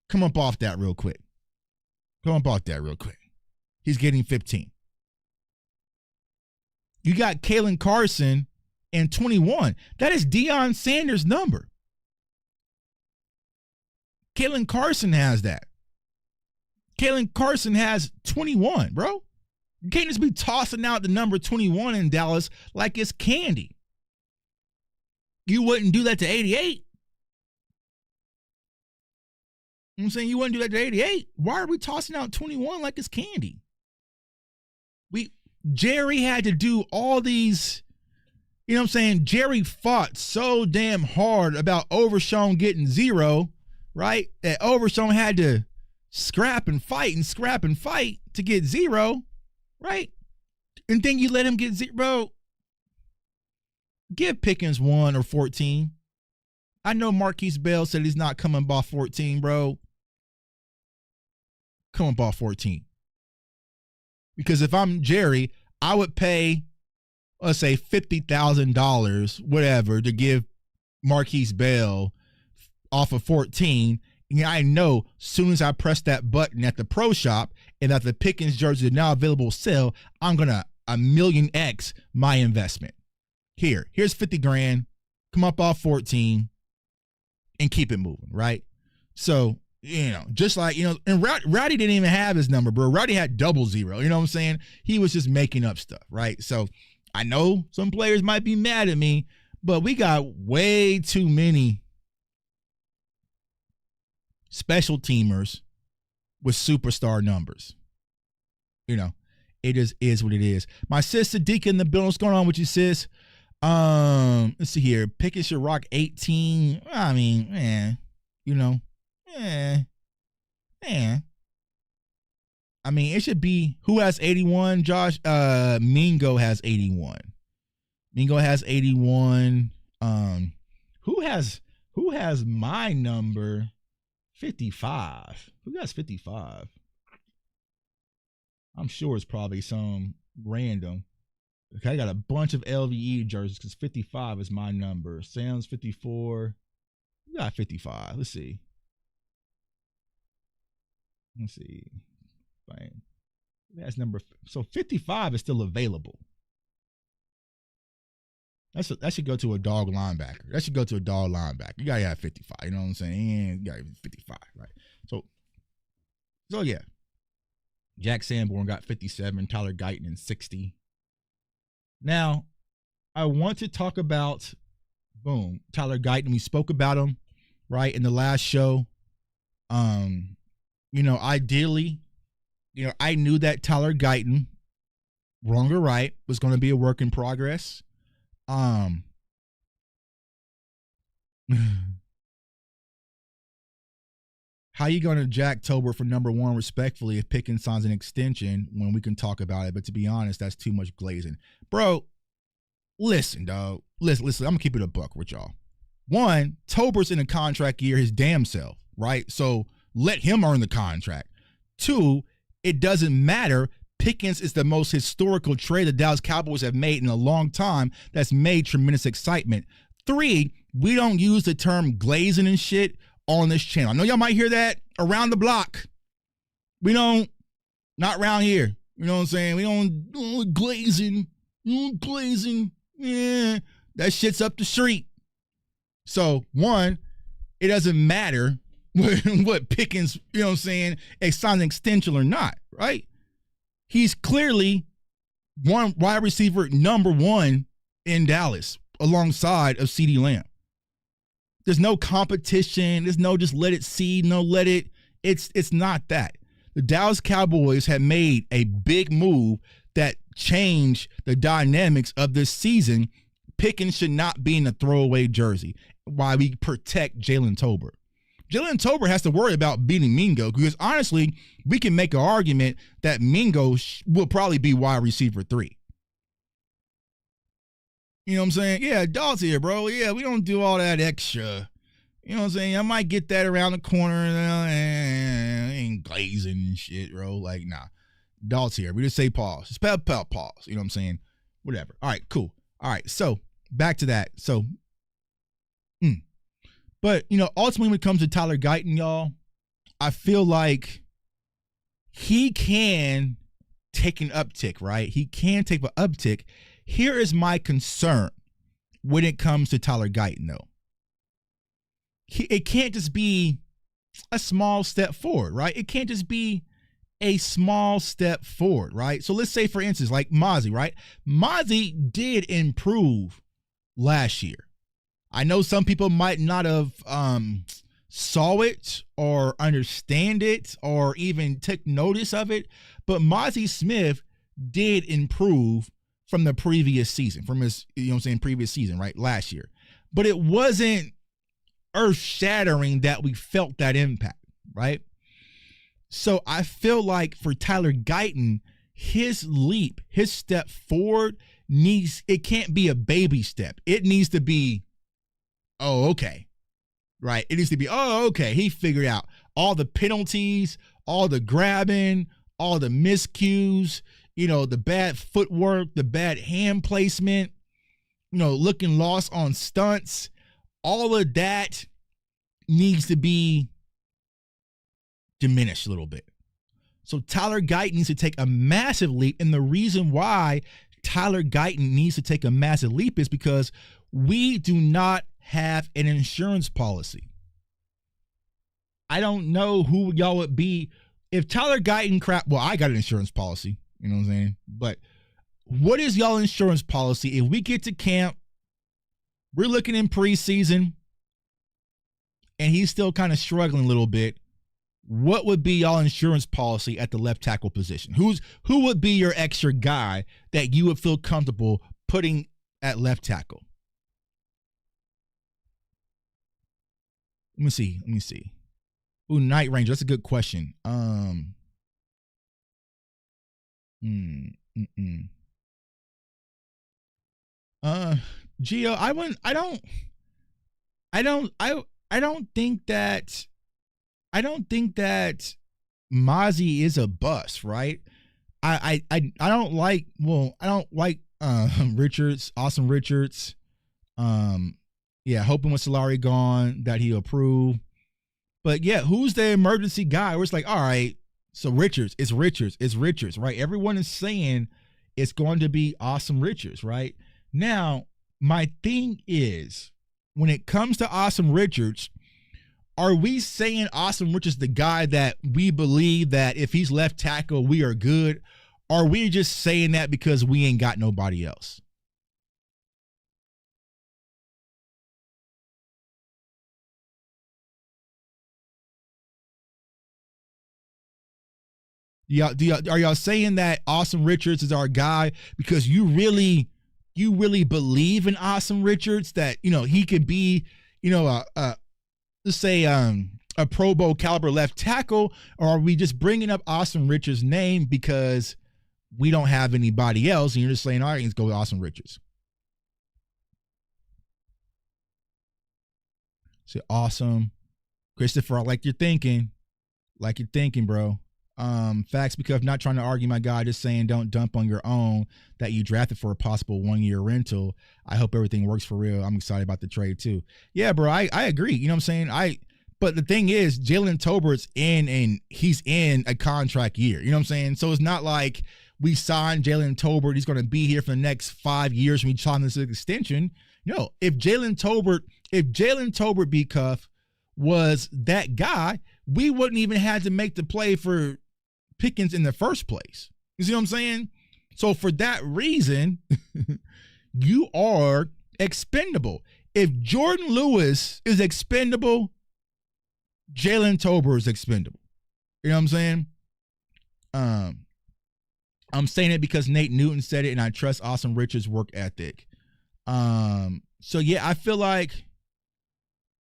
B: come up off that real quick. He's getting 15. You got Kalen Carson in 21. That is Deion Sanders' number. Kalen Carson has that. Kalen Carson has 21, bro. You can't just be tossing out the number 21 in Dallas like it's candy. You wouldn't do that to 88. You know what I'm saying? You wouldn't do that to 88. Why are we tossing out 21 like it's candy? Jerry had to do all these, you know what I'm saying? Jerry fought so damn hard about Overshown getting 0, right? That Overshown had to scrap and fight to get 0, right? And then you let him get 0. Give Pickens 1 or 14. I know Marquise Bell said he's not coming by 14, bro. Come on, ball 14. Because if I'm Jerry, I would pay, let's say, $50,000, whatever, to give Marquise Bell off of 14. And I know as soon as I press that button at the pro shop and that the Pickens jersey is now available to sell, I'm going to a million X my investment. Here's 50 grand. Come up off 14 and keep it moving, right? So, just like, and Rowdy didn't even have his number, bro. Rowdy had 00. You know what I'm saying? He was just making up stuff, right? So I know some players might be mad at me, but we got way too many special teamers with superstar numbers. It just is what it is. My sister Deacon in the building. What's going on with you, sis? Let's see here. Pickens should rock 18. I mean, I mean, it should be who has 81, Josh? Mingo has 81. Mingo has 81. Who has my number? 55. Who has 55? I'm sure it's probably some random. Okay, I got a bunch of LVE jerseys because 55 is my number. Sam's 54. We got 55. Let's see. Fine. That's number. So 55 is still available. That should go to a dog linebacker. You gotta have 55. You know what I'm saying? And you gotta have 55, right? So yeah. Jack Sanborn got 57. Tyler Guyton in 60. Now, I want to talk about Boom. Tyler Guyton. We spoke about him, right, in the last show. Ideally, I knew that Tyler Guyton, wrong or right, was going to be a work in progress. How you going to jack Tolbert for number one respectfully if Pickens signs an extension when we can talk about it? But to be honest, that's too much glazing. Bro, listen, dog. Listen. I'm going to keep it a buck with y'all. One, Tolbert's in a contract year his damn self, right? So let him earn the contract. Two, it doesn't matter. Pickens is the most historical trade the Dallas Cowboys have made in a long time that's made tremendous excitement. Three, we don't use the term glazing and shit on this channel. I know y'all might hear that around the block. We don't, not around here. You know what I'm saying? We don't glazing. Yeah, that shit's up the street. So, one, it doesn't matter what Pickens, you know what I'm saying, signs an extension or not, right? He's clearly one wide receiver number one in Dallas alongside of CeeDee Lamb. There's no competition. There's no just let it see, no let it. It's not that. The Dallas Cowboys have made a big move that changed the dynamics of this season. Pickens should not be in a throwaway jersey while we protect Jalen Tolbert. Jalen Tolbert has to worry about beating Mingo because, honestly, we can make an argument that Mingo will probably be wide receiver 3. You know what I'm saying? Yeah, Dog's here, bro. Yeah, we don't do all that extra. You know what I'm saying? I might get that around the corner and ain't glazing and shit, bro. Like, nah. Dog's here. We just say pause. Spell pause. You know what I'm saying? Whatever. All right, cool. All right, so back to that. So, But, ultimately when it comes to Tyler Guyton, y'all, I feel like he can take an uptick, right? He can take an uptick. Here is my concern when it comes to Tyler Guyton, though. It can't just be a small step forward, right? It can't just be a small step forward, right? So let's say, for instance, like Mozzie, right? Mozzie did improve last year. I know some people might not have saw it or understand it or even took notice of it, but Mozzie Smith did improve from the previous season, from his, previous season, right, last year. But it wasn't earth-shattering that we felt that impact, right? So I feel like for Tyler Guyton, his leap, his step forward it can't be a baby step. It needs to be, oh, okay, right? It needs to be, oh, okay, he figured out all the penalties, all the grabbing, all the miscues, the bad footwork, the bad hand placement, looking lost on stunts. All of that needs to be diminished a little bit. So Tyler Guyton needs to take a massive leap. And the reason why Tyler Guyton needs to take a massive leap is because we do not have an insurance policy. I don't know who y'all would be if Tyler Guyton well, I got an insurance policy, you know what I'm saying? But what is y'all insurance policy if we get to camp, we're looking in preseason, and he's still kind of struggling a little bit? What would be y'all insurance policy at the left tackle position? Who would be your extra guy that you would feel comfortable putting at left tackle? Let me see. Ooh, Night Ranger. That's a good question. Gio, I don't think that Mozzie is a bust, right? I don't like Richards, Awesome Richards. Hoping with Solari gone that he'll approve. But yeah, who's the emergency guy where it's like, all right, so it's Richards, right? Everyone is saying it's going to be Awesome Richards, right? Now, my thing is, when it comes to Awesome Richards, are we saying Awesome Richards the guy that we believe that if he's left tackle, we are good? Or are we just saying that because we ain't got nobody else? Are y'all saying that Austin Richards is our guy because you really believe in Austin Richards, that he could be let's say a Pro Bowl caliber left tackle, or are we just bringing up Austin Richards' name because we don't have anybody else and you're just saying, all right, let's go with Austin Richards? So awesome, Christopher. I like your thinking. Bro. Facts, because I'm not trying to argue my guy, just saying don't dump on your own that you drafted for a possible 1-year rental. I hope everything works for real. I'm excited about the trade too. Yeah, bro, I agree. You know what I'm saying? But the thing is, Jalen Tolbert's he's in a contract year. You know what I'm saying? So it's not like we signed Jalen Tolbert, he's going to be here for the next 5 years when we sign this extension. No, if Jalen Tolbert B. Cuff was that guy, we wouldn't even have to make the play for Pickens in the first place. You see what I'm saying? So for that reason, you are expendable. If Jordan Lewis is expendable, Jalen Tolbert is expendable. You know what I'm saying? I'm saying it because Nate Newton said it, and I trust Austin Richards' work ethic. So yeah, I feel like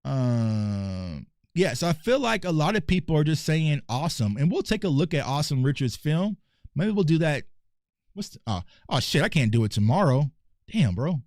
B: so I feel like a lot of people are just saying awesome, and we'll take a look at Austin Richards' film. Maybe we'll do that. Oh shit, I can't do it tomorrow. Damn, bro.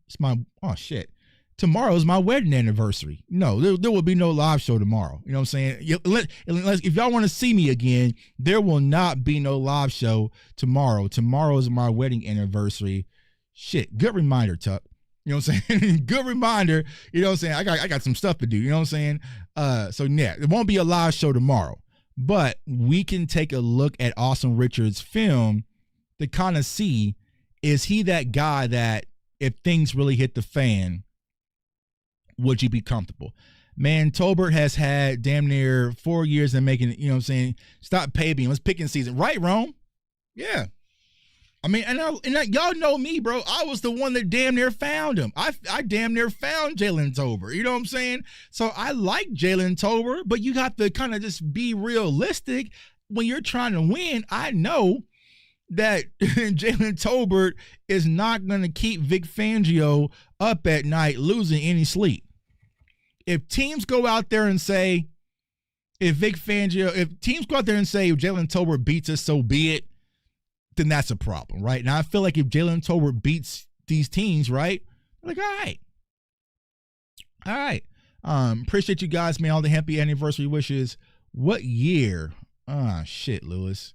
B: Shit. Tomorrow's my wedding anniversary. No, there will be no live show tomorrow. You know what I'm saying? Unless if y'all want to see me again, there will not be no live show tomorrow. Tomorrow is my wedding anniversary. Shit, good reminder, Tuck. You know what I'm saying? Good reminder. You know what I'm saying? I got some stuff to do. You know what I'm saying? So yeah, it won't be a live show tomorrow, but we can take a look at Austin Richards' film to kind of see, is he that guy that if things really hit the fan, would you be comfortable? Man, Tolbert has had damn near 4 years in making it, you know what I'm saying? Stop paving. Let's pick in season. Right, Rome? Yeah. I mean, and y'all know me, bro. I was the one that damn near found him. I damn near found Jalen Tolbert. You know what I'm saying? So I like Jalen Tolbert, but you have to kind of just be realistic. When you're trying to win, I know that Jalen Tolbert is not going to keep Vic Fangio up at night losing any sleep. If teams go out there and say, if teams go out there and say if Jalen Tolbert beats us, so be it, then that's a problem, right? Now I feel like if Jalen Tolbert beats these teams, right, like, all right. Appreciate you guys, man. All the happy anniversary wishes. What year? Shit, Lewis.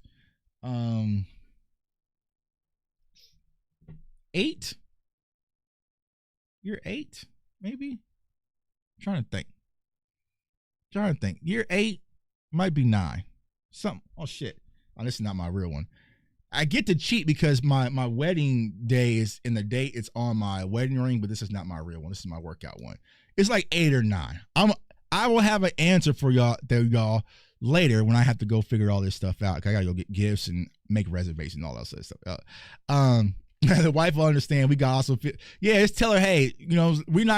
B: 8? Year 8, maybe? I'm trying to think. Year 8 might be 9. Something. Oh shit. Oh, this is not my real one. I get to cheat because my wedding day is in the date. It's on my wedding ring, but this is not my real one. This is my workout one. It's like 8 or 9. I will have an answer for y'all later when I have to go figure all this stuff out. I gotta go get gifts and make reservations and all that sort of stuff. The wife will understand. We got also just tell her, hey, you know, we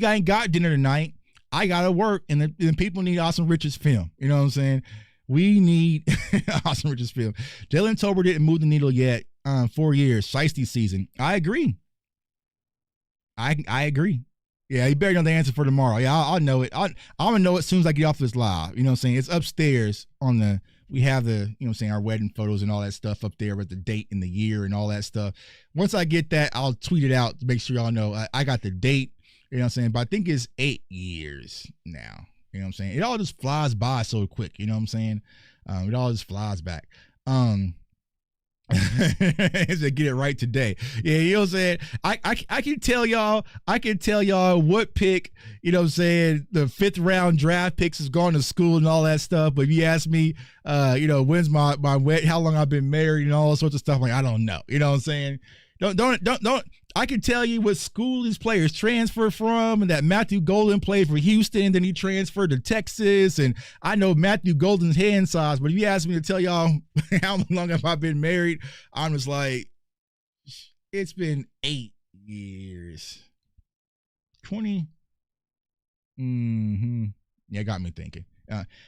B: ain't got dinner tonight. I gotta work, and the people need Austin Richards' film. You know what I'm saying? We need Austin Richards' film. Jalen Tolbert didn't move the needle yet. 4 years, shiesty season. I agree. I agree. Yeah, you better know the answer for tomorrow. Yeah, I'll know it. I'm gonna know it as soon as I get off this live. You know what I'm saying? It's upstairs on we have the, you know what I'm saying, our wedding photos and all that stuff up there with the date and the year and all that stuff. Once I get that, I'll tweet it out to make sure y'all know I got the date. You know what I'm saying? But I think it's 8 years now. You know what I'm saying? It all just flies by so quick. You know what I'm saying? It all just flies back. To get it right today. Yeah, you know what I'm saying? I can tell y'all what pick, you know what I'm saying, the 5th round draft picks is going to school and all that stuff. But if you ask me, you know, when's my wedding, how long I've been married and all sorts of stuff, like, I don't know. You know what I'm saying? Don't. I can tell you what school these players transfer from, and that Matthew Golden played for Houston, then he transferred to Texas, and I know Matthew Golden's hand size, but if you ask me to tell y'all how long have I been married, I'm just like, it's been 8 years. 20. Yeah, got me thinking.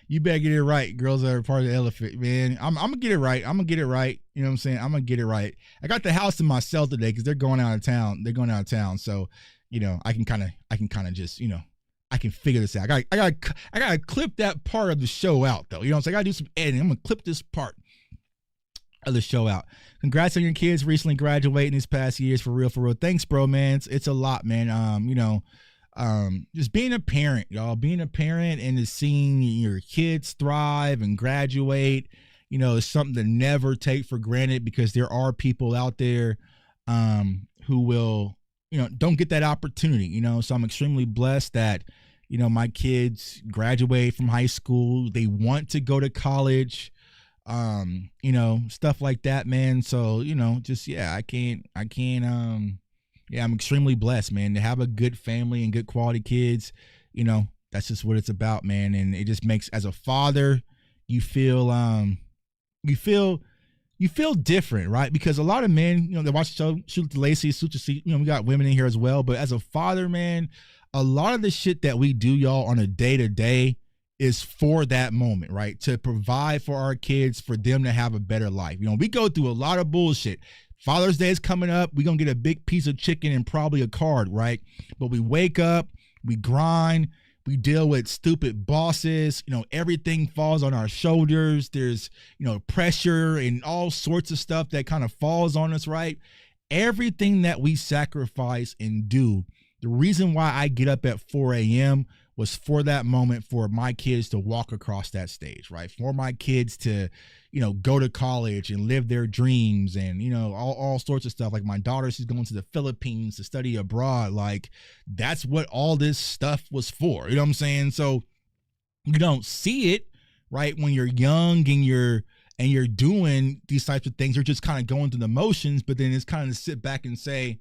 B: You better get it right. Girls are part of the elephant, man. I'm gonna get it right. I'm gonna get it right. You know what I'm saying? I'm gonna get it right. I got the house to myself today because they're going out of town. They're going out of town, so I can kind of just I can figure this out. I gotta clip that part of the show out though. So I gotta do some editing. I'm gonna clip this part of the show out. Congrats on your kids recently graduating these past years. For real. Thanks, bro, man. It's a lot, man. Just being a parent, y'all, being a parent and just seeing your kids thrive and graduate, is something to never take for granted, because there are people out there who will, don't get that opportunity, so I'm extremely blessed that, my kids graduate from high school. They want to go to college, stuff like that, man. So, I'm extremely blessed, man, to have a good family and good quality kids. That's just what it's about, man. And it just makes, as a father, you feel different, right? Because a lot of men, they watch the show, Shoot the Lacey, we got women in here as well. But as a father, man, a lot of the shit that we do, y'all, on a day-to-day is for that moment, right? To provide for our kids, for them to have a better life. We go through a lot of bullshit. Father's Day is coming up. We're going to get a big piece of chicken and probably a card, right? But we wake up, we grind, we deal with stupid bosses. Everything falls on our shoulders. There's, pressure and all sorts of stuff that kind of falls on us, right? Everything that we sacrifice and do, the reason why I get up at 4 a.m. was for that moment, for my kids to walk across that stage, right? For my kids to, go to college and live their dreams and, all sorts of stuff. Like my daughter, she's going to the Philippines to study abroad. Like, that's what all this stuff was for. You know what I'm saying? So you don't see it, right? When you're young and you're doing these types of things, you're just kind of going through the motions, but then it's kind of to sit back and say,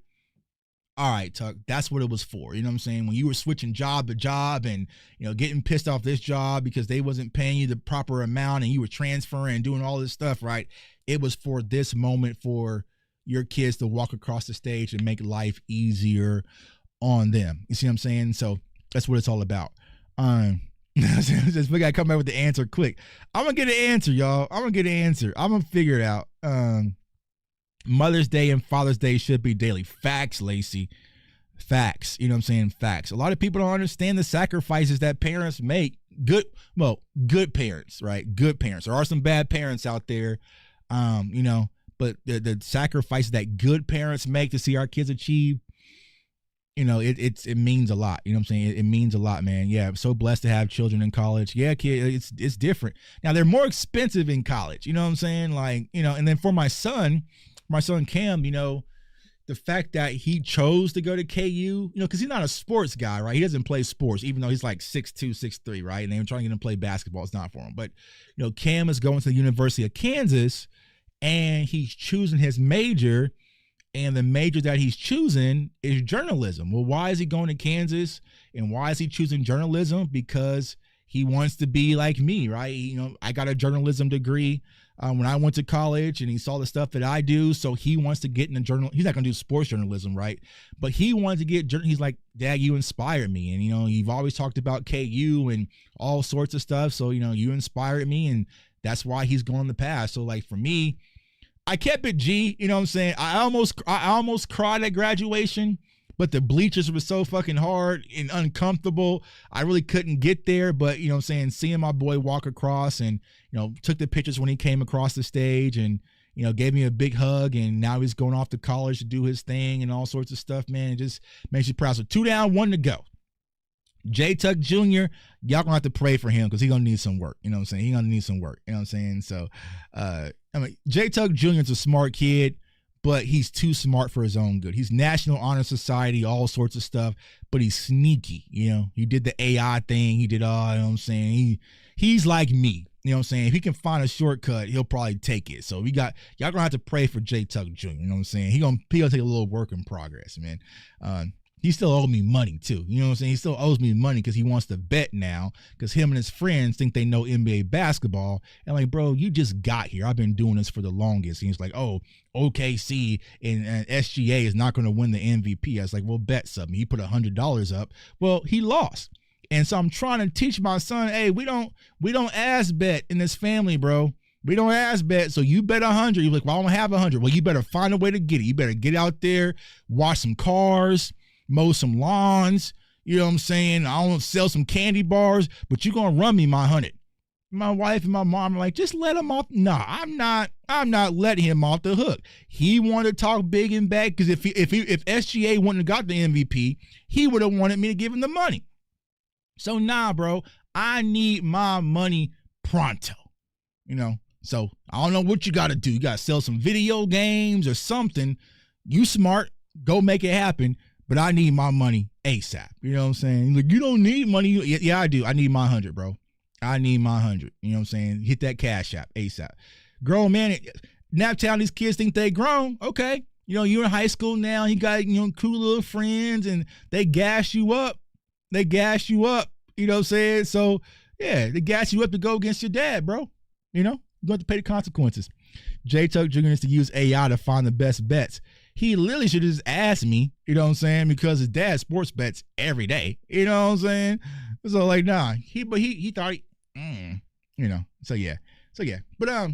B: all right, Tuck, that's what it was for. You know what I'm saying? When you were switching job to job and, getting pissed off this job because they wasn't paying you the proper amount and you were transferring and doing all this stuff, right? It was for this moment for your kids to walk across the stage and make life easier on them. You see what I'm saying? So that's what it's all about. Just we gotta come back with the answer quick. I'm gonna get an answer, y'all. I'm gonna figure it out. Mother's Day and Father's Day should be daily. Facts, Lacey. Facts. You know what I'm saying? Facts. A lot of people don't understand the sacrifices that parents make. Good parents, right? Good parents. There are some bad parents out there, but the sacrifices that good parents make to see our kids achieve, it means a lot. You know what I'm saying? It means a lot, man. Yeah, I'm so blessed to have children in college. Yeah, kid, it's different. Now, they're more expensive in college. You know what I'm saying? Like, and then for my son Cam, the fact that he chose to go to KU, because he's not a sports guy, right? He doesn't play sports, even though he's like 6'2", 6'3", right? And they were trying to get him to play basketball. It's not for him. But, Cam is going to the University of Kansas, and he's choosing his major, and the major that he's choosing is journalism. Well, why is he going to Kansas, and why is he choosing journalism? Because he wants to be like me, right? I got a journalism degree when I went to college, and he saw the stuff that I do. So he wants to get in the journal. He's not going to do sports journalism, right? But he wanted to get, he's like, Dad, you inspired me. And, you've always talked about KU and all sorts of stuff. So, you inspired me, and that's why he's going the path. So like for me, I kept it G, you know what I'm saying? I almost cried at graduation, but the bleachers were so fucking hard and uncomfortable. I really couldn't get there, but seeing my boy walk across and, took the pictures when he came across the stage and, gave me a big hug, and now he's going off to college to do his thing and all sorts of stuff, man. It just makes you proud. So 2 down, 1 to go. J Tuck Jr., y'all gonna have to pray for him because he's gonna need some work. You know what I'm saying? He's gonna need some work. You know what I'm saying? So J Tuck Jr. is a smart kid, but he's too smart for his own good. He's National Honor Society, all sorts of stuff, but he's sneaky. He did the AI thing. He did all, you know what I'm saying? He's like me. You know what I'm saying? If he can find a shortcut, he'll probably take it. So y'all gonna have to pray for J Tuck Jr. You know what I'm saying? He gonna take a little work in progress, man. He still owes me money too. You know what I'm saying? He still owes me money because he wants to bet now because him and his friends think they know NBA basketball. And like, bro, you just got here. I've been doing this for the longest. And he's like, oh, OKC and SGA is not going to win the MVP. I was like, well, bet something. He put $100 up. Well, he lost. And so I'm trying to teach my son, hey, we don't ass bet in this family, bro. We don't ass bet. So you bet 100. You're like, well, I don't have 100. Well, you better find a way to get it. You better get out there, wash some cars, mow some lawns. You know what I'm saying? I don't sell some candy bars, but you're gonna run me my 100. My wife and my mom are like, just let him off. Nah, I'm not letting him off the hook. He wanted to talk big and bad because if SGA wouldn't have got the MVP, he would have wanted me to give him the money. So nah, bro, I need my money pronto. You know, so I don't know what you got to do. You got to sell some video games or something. You smart, go make it happen. But I need my money ASAP. You know what I'm saying? Like, you don't need money. Yeah, I do. I need my 100, bro. I need my 100. You know what I'm saying? Hit that cash app ASAP. Grown man, Naptown, these kids think they grown. Okay. You know, you're in high school now. You got, you know, cool little friends and they gas you up. You know what I'm saying? So, yeah, they gas you up to go against your dad, bro. You know, you have to pay the consequences. J Tuck Jr. needs to use AI to find the best bets. He literally should have just asked me, you know what I'm saying? Because his dad sports bets every day. You know what I'm saying? So, like, nah. He thought you know. So yeah. But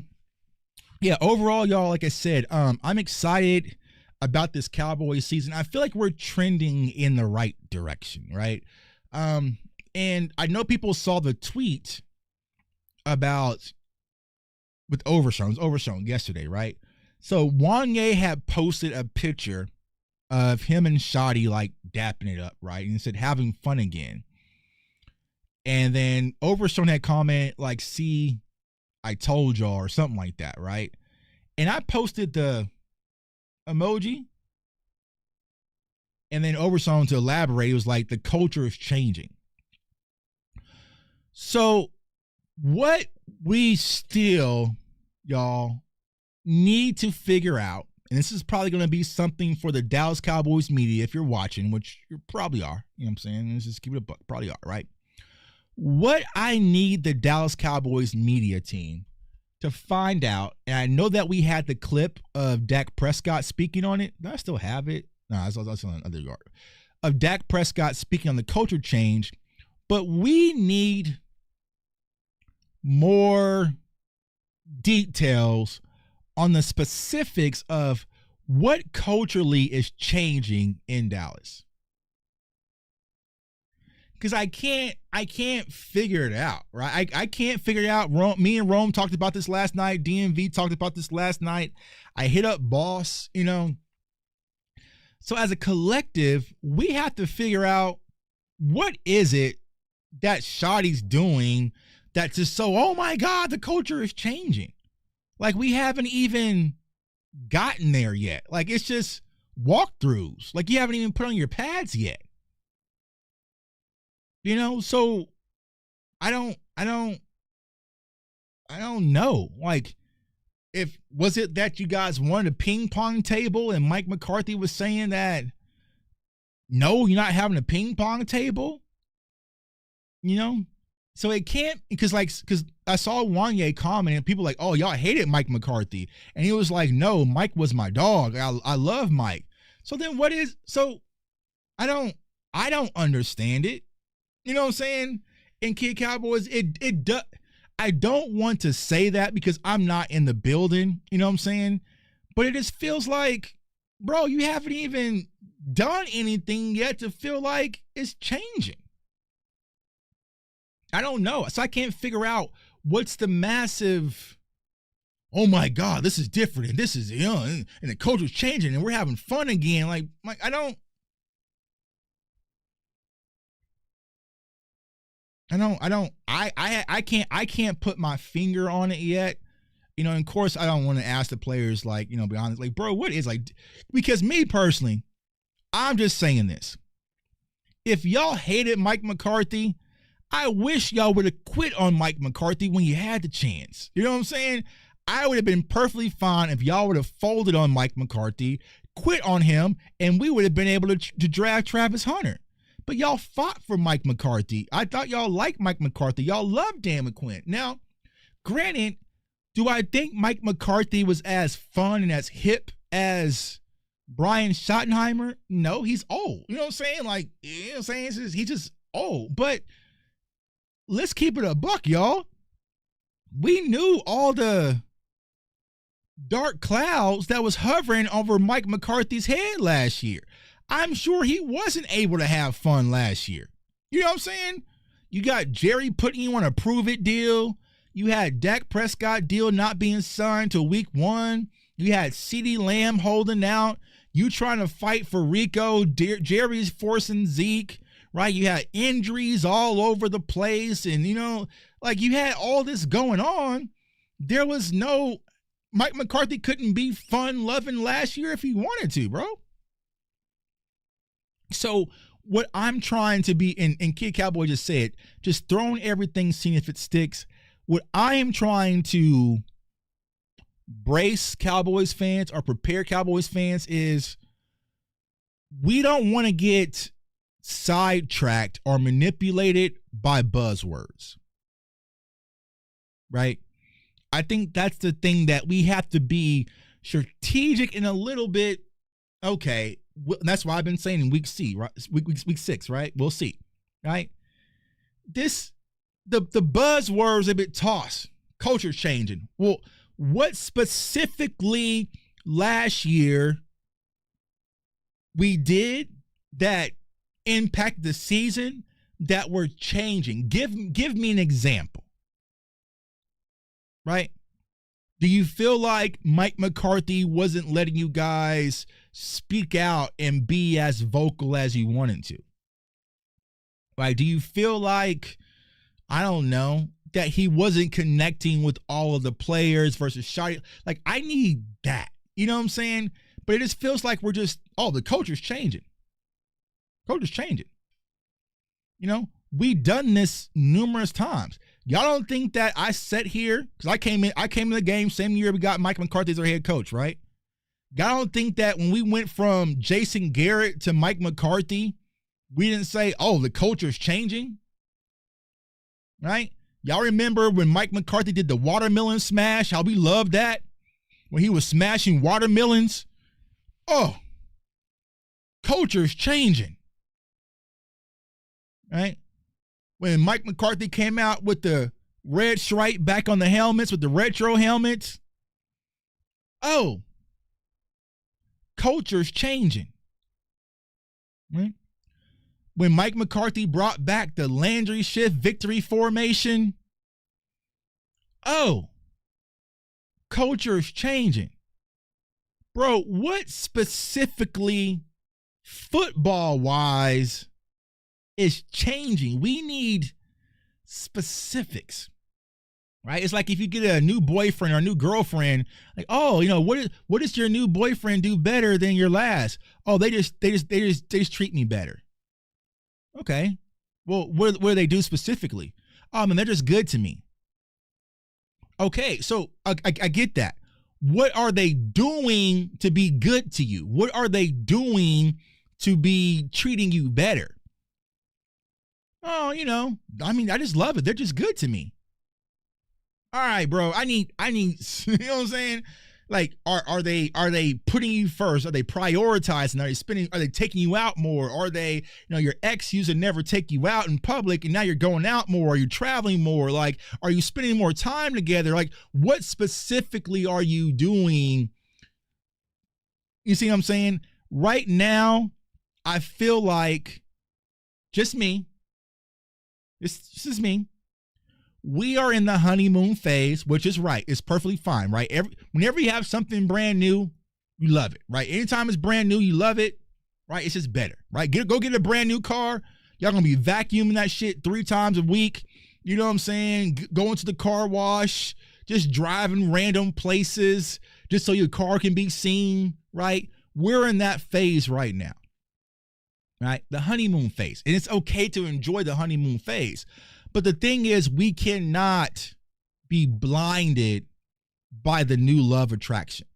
B: yeah, overall, y'all, like I said, I'm excited about this Cowboys season. I feel like we're trending in the right direction, right? And I know people saw the tweet about with Overshown. It was Overshown yesterday, right? So Wanye had posted a picture of him and Shotty like dapping it up, right? And said having fun again. And then Overshown had comment like, see, I told y'all, or something like that, right? And I posted the emoji. And then Overshown, to elaborate, it was like the culture is changing. So what we still, y'all, need to figure out, and this is probably going to be something for the Dallas Cowboys media if you're watching, which you probably are, you know what I'm saying? Let's just keep it a buck, probably are, right? What I need the Dallas Cowboys media team to find out, and I know that we had the clip of Dak Prescott speaking on it. Do I still have it? No, that's on another yard. Of Dak Prescott speaking on the culture change, but we need more details on the specifics of what culturally is changing in Dallas. Because I can't figure it out, right? I can't figure it out. Me and Rome talked about this last night. DMV talked about this last night. I hit up Boss, you know. So as a collective, we have to figure out what is it that Shotty's doing that's just so, oh my God, the culture is changing. Like, we haven't even gotten there yet. Like, it's just walkthroughs. Like, you haven't even put on your pads yet. You know, so I don't know. Like, was it that you guys wanted a ping pong table and Mike McCarthy was saying that, no, you're not having a ping pong table? You know? So it can't, because I saw Wanye comment and people like, oh, y'all hated Mike McCarthy. And he was like, no, Mike was my dog. I love Mike. So then I don't understand it. You know what I'm saying? In Kid Cowboys, I don't want to say that because I'm not in the building, you know what I'm saying? But it just feels like, bro, you haven't even done anything yet to feel like it's changing. I don't know. So I can't figure out what's the massive, oh my God, this is different and this is, you know, and the culture's changing and we're having fun again. Like I can't put my finger on it yet. You know, and of course I don't want to ask the players, like, you know, be honest, like, bro, what is, like, because me personally, I'm just saying this. If y'all hated Mike McCarthy, I wish y'all would have quit on Mike McCarthy when you had the chance. You know what I'm saying? I would have been perfectly fine if y'all would have folded on Mike McCarthy, quit on him, and we would have been able to draft Travis Hunter. But y'all fought for Mike McCarthy. I thought y'all liked Mike McCarthy. Y'all love Dan McQuinn. Now, granted, do I think Mike McCarthy was as fun and as hip as Brian Schottenheimer? No, he's old. You know what I'm saying? Like, you know what I'm saying? He's just old. But let's keep it a buck, y'all. We knew all the dark clouds that was hovering over Mike McCarthy's head last year. I'm sure he wasn't able to have fun last year. You know what I'm saying? You got Jerry putting you on a prove-it deal. You had Dak Prescott deal not being signed till week 1. You had CeeDee Lamb holding out. You trying to fight for Rico. Jerry's forcing Zeke, right? You had injuries all over the place. And, like you had all this going on. There was no, Mike McCarthy couldn't be fun-loving last year if he wanted to, bro. So what I'm trying to be, and Kid Cowboy just said, just throwing everything, seeing if it sticks. What I am trying to brace Cowboys fans or prepare Cowboys fans is we don't want to get sidetracked or manipulated by buzzwords, right? I think that's the thing that we have to be strategic in a little bit. Okay, that's why I've been saying in week 6, right? We'll see, right? The buzzwords a bit tossed. Culture's changing. Well, what specifically last year we did that impacted the season that we're changing? Give me an example, right? Do you feel like Mike McCarthy wasn't letting you guys speak out and be as vocal as you wanted to? Right? Do you feel like, I don't know, that he wasn't connecting with all of the players versus Shotty? Like, I need that. You know what I'm saying? But it just feels like we're just, the culture's changing. Culture's changing. We done this numerous times. Y'all don't think that I sat here, because I came in the game same year we got Mike McCarthy as our head coach, right? Y'all don't think that when we went from Jason Garrett to Mike McCarthy, we didn't say, the culture's changing, right? Y'all remember when Mike McCarthy did the watermelon smash, how we loved that? When he was smashing watermelons? Culture's changing, right? When Mike McCarthy came out with the red stripe back on the helmets, with the retro helmets, culture's changing, right? When Mike McCarthy brought back the Landry shift victory formation, culture's changing. Bro, what specifically, football-wise, is changing? We need specifics, right? It's like if you get a new boyfriend or a new girlfriend, like, what does your new boyfriend do better than your last? They just treat me better. Okay. Well, what do they do specifically? Man, they're just good to me. Okay, so I get that. What are they doing to be good to you? What are they doing to be treating you better? I just love it. They're just good to me. All right, bro. I need, you know what I'm saying? Like, are they putting you first? Are they prioritizing? Are they taking you out more? Are they, your ex used to never take you out in public and now you're going out more? Are you traveling more? Like, are you spending more time together? Like, what specifically are you doing? You see what I'm saying? Right now, I feel like, just me, this is me, we are in the honeymoon phase, which is right. It's perfectly fine, right? Whenever you have something brand new, you love it, right? Anytime it's brand new, you love it, right? It's just better, right? Go get a brand new car. Y'all gonna be vacuuming that shit 3 times a week. You know what I'm saying? Going to the car wash, just driving random places just so your car can be seen, right? We're in that phase right now, right? The honeymoon phase. And it's okay to enjoy the honeymoon phase. But the thing is, we cannot be blinded by the new love attraction.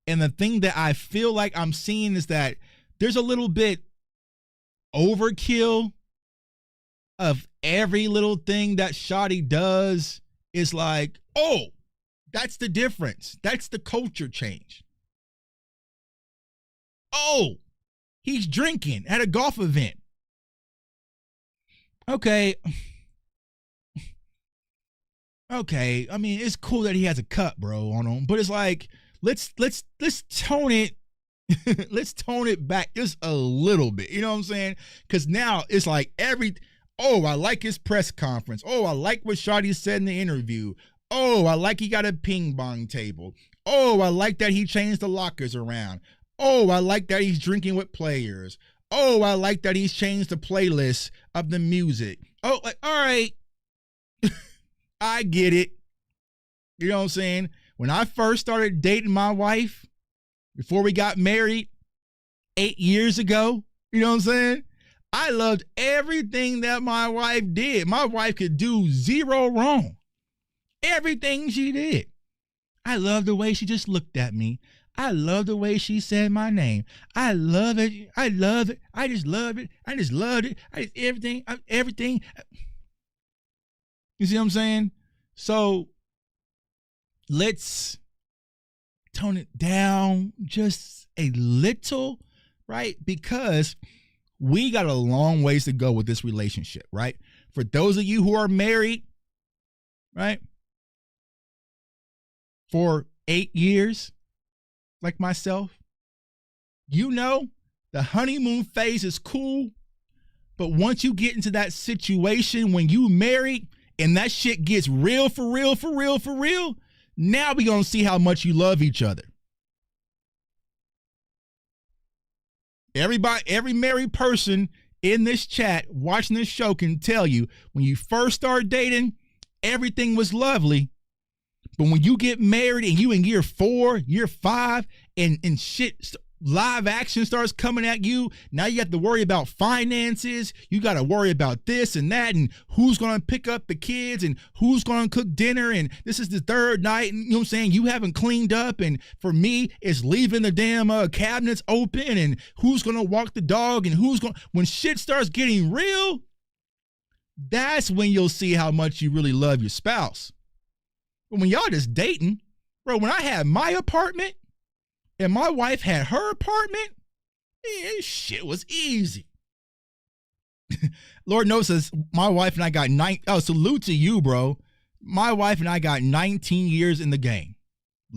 B: And the thing that I feel like I'm seeing is that there's a little bit overkill of every little thing that Shotty does. Is like, that's the difference. That's the culture change. He's drinking at a golf event. Okay. okay, I mean, it's cool that he has a cut, bro, on him, but it's like, let's tone it. Let's tone it back just a little bit. You know what I'm saying? Because now it's like oh, I like his press conference. Oh, I like what Shawty said in the interview. Oh, I like he got a ping pong table. Oh, I like that he changed the lockers around. Oh, I like that he's drinking with players. Oh, I like that he's changed the playlist of the music. Oh, like, all right, I get it. You know what I'm saying? When I first started dating my wife, before we got married 8 years ago, you know what I'm saying? I loved everything that my wife did. My wife could do zero wrong. Everything she did. I love the way she just looked at me. I love the way she said my name. I love it. I love it. I just love it. I just loved it. Everything. You see what I'm saying? So let's tone it down just a little, right? Because we got a long ways to go with this relationship, right? For those of you who are married, right? For 8 years, like myself, you know, the honeymoon phase is cool. But once you get into that situation when you married and that shit gets real, for real, now we gonna see how much you love each other. Every married person in this chat watching this show can tell you when you first start dating, everything was lovely. But when you get married and you in year 4, year 5, and shit, live action starts coming at you, now you have to worry about finances. You got to worry about this and that, and who's going to pick up the kids, and who's going to cook dinner, and this is the third night, and you know what I'm saying, you haven't cleaned up, and for me, it's leaving the damn cabinets open, and who's going to walk the dog, and when shit starts getting real, that's when you'll see how much you really love your spouse. But when y'all just dating, bro, when I had my apartment and my wife had her apartment, man, shit was easy. Lord knows, says my wife and I got salute to you, bro. My wife and I got 19 years in the game.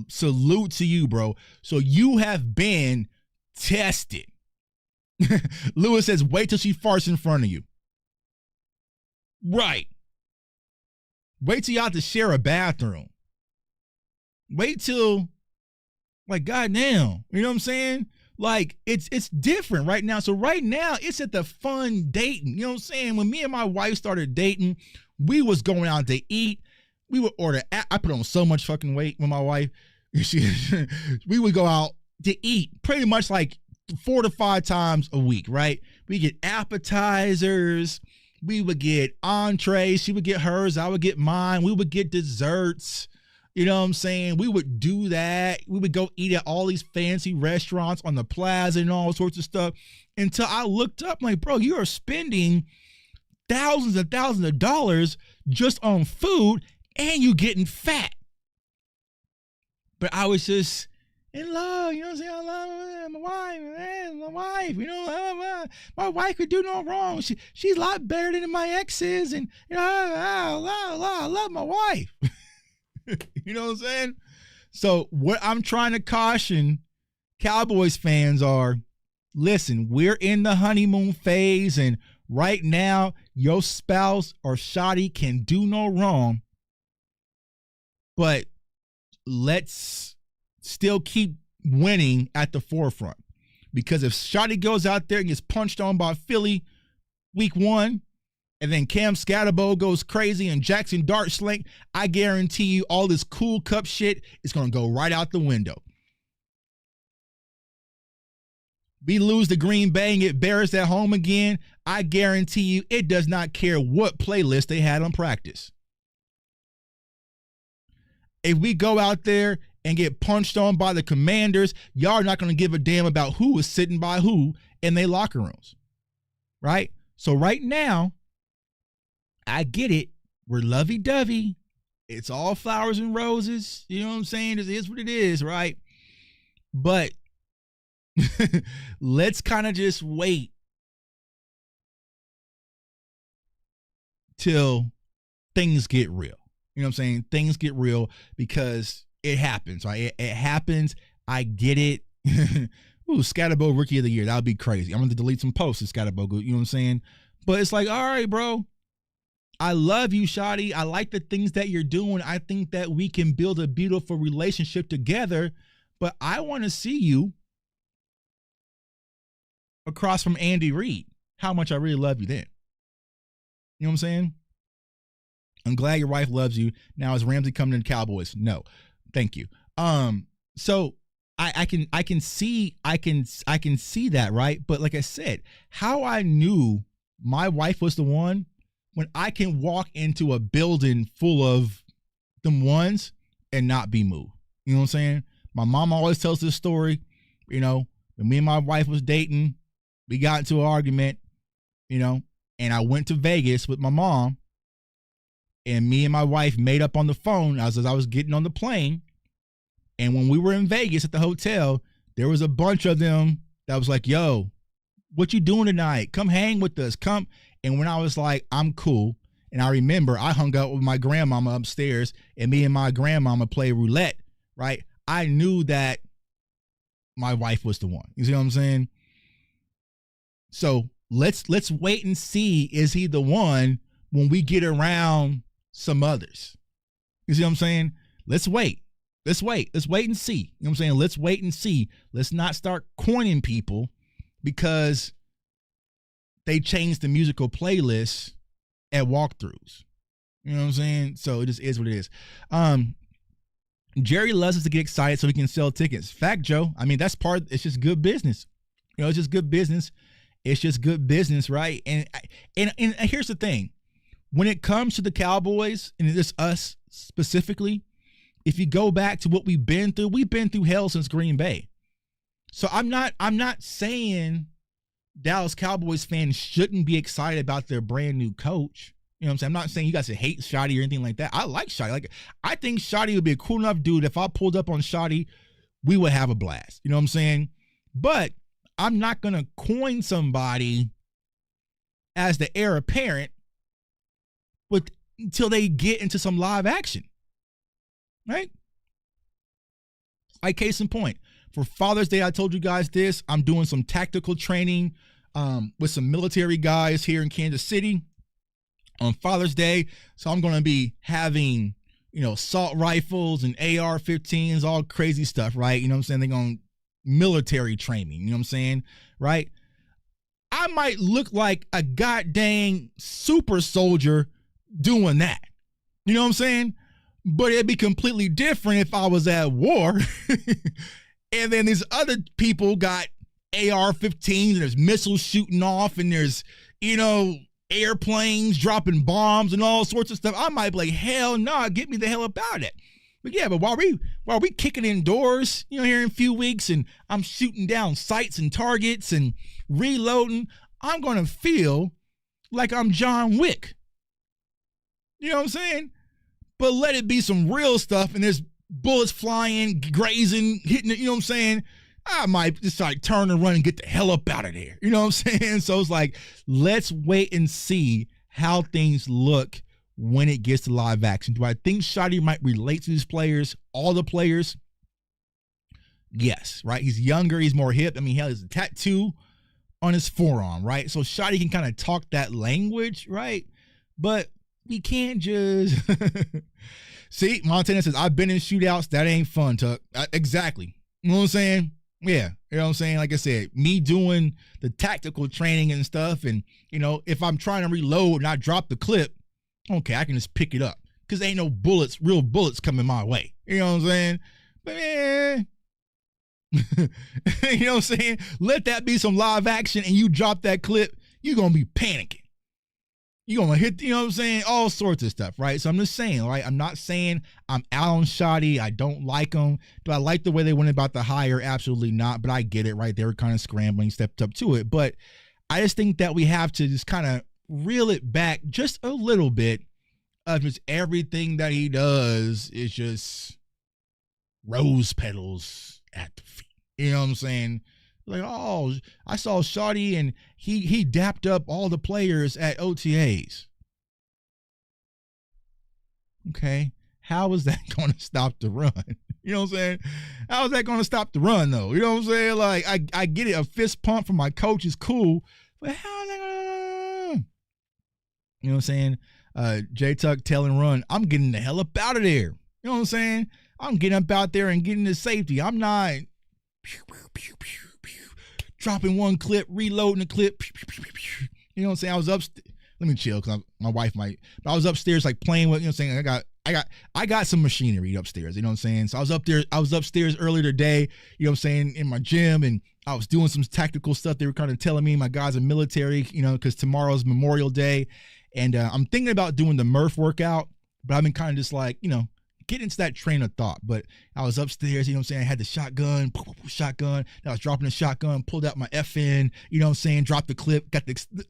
B: Salute to you, bro. So you have been tested. Lewis says, wait till she farts in front of you. Right. Wait till you have to share a bathroom. Wait till, like, goddamn, you know what I'm saying? Like, it's different right now. So right now, it's at the fun dating. You know what I'm saying? When me and my wife started dating, we was going out to eat. We would order. I put on so much fucking weight with my wife. We would go out to eat pretty much like 4 to 5 times a week, right? We get appetizers. We would get entrees. She would get hers. I would get mine. We would get desserts. You know what I'm saying? We would do that. We would go eat at all these fancy restaurants on the plaza and all sorts of stuff until I looked up like, bro, you are spending thousands and thousands of dollars just on food and you getting fat. But I was just in love, you know what I'm saying? I love my wife, man, my wife, you know, my wife could do no wrong. She's a lot better than my exes, and you know, I love my wife. You know what I'm saying? So what I'm trying to caution Cowboys fans are, listen, we're in the honeymoon phase, and right now your spouse or shawty can do no wrong, but let's still keep winning at the forefront. Because if shawty goes out there and gets punched on by Philly week 1, and then Cam Scatterbo goes crazy and Jackson Dart sling, I guarantee you all this cool cup shit is going to go right out the window. We lose to Green Bay and get embarrassed at home again, I guarantee you it does not care what playlist they had on practice. If we go out there and get punched on by the Commanders, y'all are not going to give a damn about who is sitting by who in their locker rooms, right? So right now, I get it. We're lovey-dovey. It's all flowers and roses. You know what I'm saying? It is what it is, right? But let's kind of just wait till things get real. You know what I'm saying? Things get real because it happens, right? It happens. I get it. Ooh, Scatterbo Rookie of the Year. That would be crazy. I'm going to delete some posts of Scatterbo. You know what I'm saying? But it's like, all right, bro. I love you, Shotty. I like the things that you're doing. I think that we can build a beautiful relationship together. But I want to see you across from Andy Reid. How much I really love you then. You know what I'm saying? I'm glad your wife loves you. Now is Ramsey coming to the Cowboys? No. Thank you. So I can see that, right? But like I said, how I knew my wife was the one, when I can walk into a building full of them ones and not be moved. You know what I'm saying? My mom always tells this story, you know, when me and my wife was dating, we got into an argument, you know, and I went to Vegas with my mom, and me and my wife made up on the phone as I was getting on the plane. And when we were in Vegas at the hotel, there was a bunch of them that was like, yo, what you doing tonight? Come hang with us. Come. And when I was like, I'm cool. And I remember I hung out with my grandmama upstairs, and me and my grandmama played roulette, right? I knew that my wife was the one. You see what I'm saying? So let's wait and see, is he the one when we get around some others? You see what I'm saying? Let's wait. Let's wait and see. You know what I'm saying? Let's wait and see. Let's not start coining people because they changed the musical playlist at walkthroughs. You know what I'm saying? So it just is what it is. Jerry loves us to get excited so he can sell tickets. Fact, Joe. I mean, that's it's just good business. You know, it's just good business. It's just good business, right? And here's the thing. When it comes to the Cowboys, and it's us specifically, if you go back to what we've been through hell since Green Bay. So I'm not saying Dallas Cowboys fans shouldn't be excited about their brand new coach. You know what I'm saying? I'm not saying you guys should hate Shotty or anything like that. I like Shotty. Like, I think Shotty would be a cool enough dude. If I pulled up on Shotty, we would have a blast. You know what I'm saying? But I'm not going to coin somebody as the heir apparent until they get into some live action. Right? Like, case in point, for Father's Day, I told you guys this. I'm doing some tactical training with some military guys here in Kansas City on Father's Day. So I'm going to be having, you know, assault rifles and AR-15s, all crazy stuff, right? You know what I'm saying? They're going military training, you know what I'm saying? Right? I might look like a goddamn super soldier doing that. You know what I'm saying? But it'd be completely different if I was at war. And then these other people got AR-15s and there's missiles shooting off and there's, you know, airplanes dropping bombs and all sorts of stuff. I might be like, hell no, get me the hell up out of it. But yeah, but while we kicking indoors, you know, here in a few weeks, and I'm shooting down sites and targets and reloading, I'm going to feel like I'm John Wick. You know what I'm saying? But let it be some real stuff, and there's bullets flying, grazing, hitting it, you know what I'm saying? I might just like turn and run and get the hell up out of there. You know what I'm saying? So it's like, let's wait and see how things look when it gets to live action. Do I think Shotty might relate to these players, all the players? Yes, right? He's younger, he's more hip. I mean, hell, he has a tattoo on his forearm, right? So Shotty can kind of talk that language, right? But we can't just see. Montana says, I've been in shootouts. That ain't fun, Tuck. Exactly. You know what I'm saying? Yeah. You know what I'm saying? Like I said, me doing the tactical training and stuff. And, you know, if I'm trying to reload and I drop the clip, okay, I can just pick it up because ain't no bullets, real bullets coming my way. You know what I'm saying? But you know what I'm saying? Let that be some live action and you drop that clip, you're going to be panicking. You're going to hit, you know what I'm saying? All sorts of stuff, right? So I'm just saying, right? I'm not saying I'm out on Shotty. I don't like them. Do I like the way they went about the hire? Absolutely not. But I get it, right? They were kind of scrambling, stepped up to it. But I just think that we have to just kind of reel it back just a little bit of just everything that he does is just rose petals at the feet. You know what I'm saying? Like, oh, I saw Shotty and he dapped up all the players at OTAs. Okay. How is that going to stop the run? You know what I'm saying? How is that going to stop the run, though? You know what I'm saying? Like, I get it. A fist pump from my coach is cool, but how is that going to? You know what I'm saying? J Tuck telling run, I'm getting the hell up out of there. You know what I'm saying? I'm getting up out there and getting to safety. I'm not pew, pew, pew, pew, pew, dropping one clip, reloading the clip. Pew, pew, pew, pew. You know what I'm saying? I was upstairs. Let me chill because my wife might. But I was upstairs like playing with. You know what I'm saying? I got some machinery upstairs. You know what I'm saying? So I was upstairs earlier today. You know what I'm saying? In my gym, and I was doing some tactical stuff. They were kind of telling me my guys are military. You know, because tomorrow's Memorial Day, and I'm thinking about doing the Murph workout. But I've been kind of just like, you know, get into that train of thought. But I was upstairs, you know what I'm saying? I had the shotgun, and I was dropping the shotgun, pulled out my FN, you know what I'm saying? Dropped the clip, got the.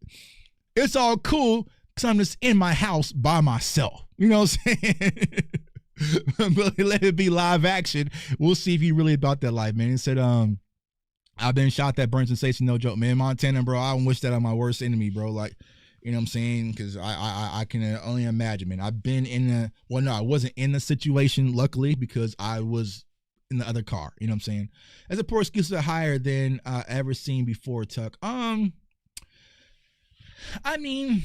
B: It's all cool because I'm just in my house by myself. You know what I'm saying? But let it be live action. We'll see if you really about that life, man. He said, I've been shot that burn sensation, no joke, man. Montana, bro, I wish that on my worst enemy, bro. Like, you know what I'm saying? Because I can only imagine, man. I've been in I wasn't in the situation, luckily, because I was in the other car. You know what I'm saying? As a poor excuse are higher than ever seen before, Tuck. I mean,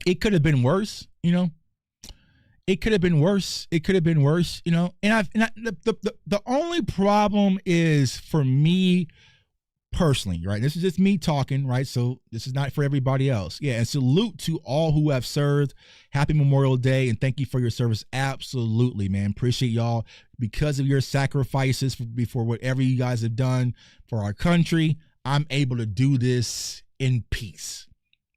B: it could have been worse, you know. It could have been worse. It could have been worse, you know. The only problem is for me personally, right? This is just me talking, right? So this is not for everybody else. Yeah, and salute to all who have served. Happy Memorial Day, and thank you for your service. Absolutely, man. Appreciate y'all because of your sacrifices for whatever you guys have done for our country. I'm able to do this in peace,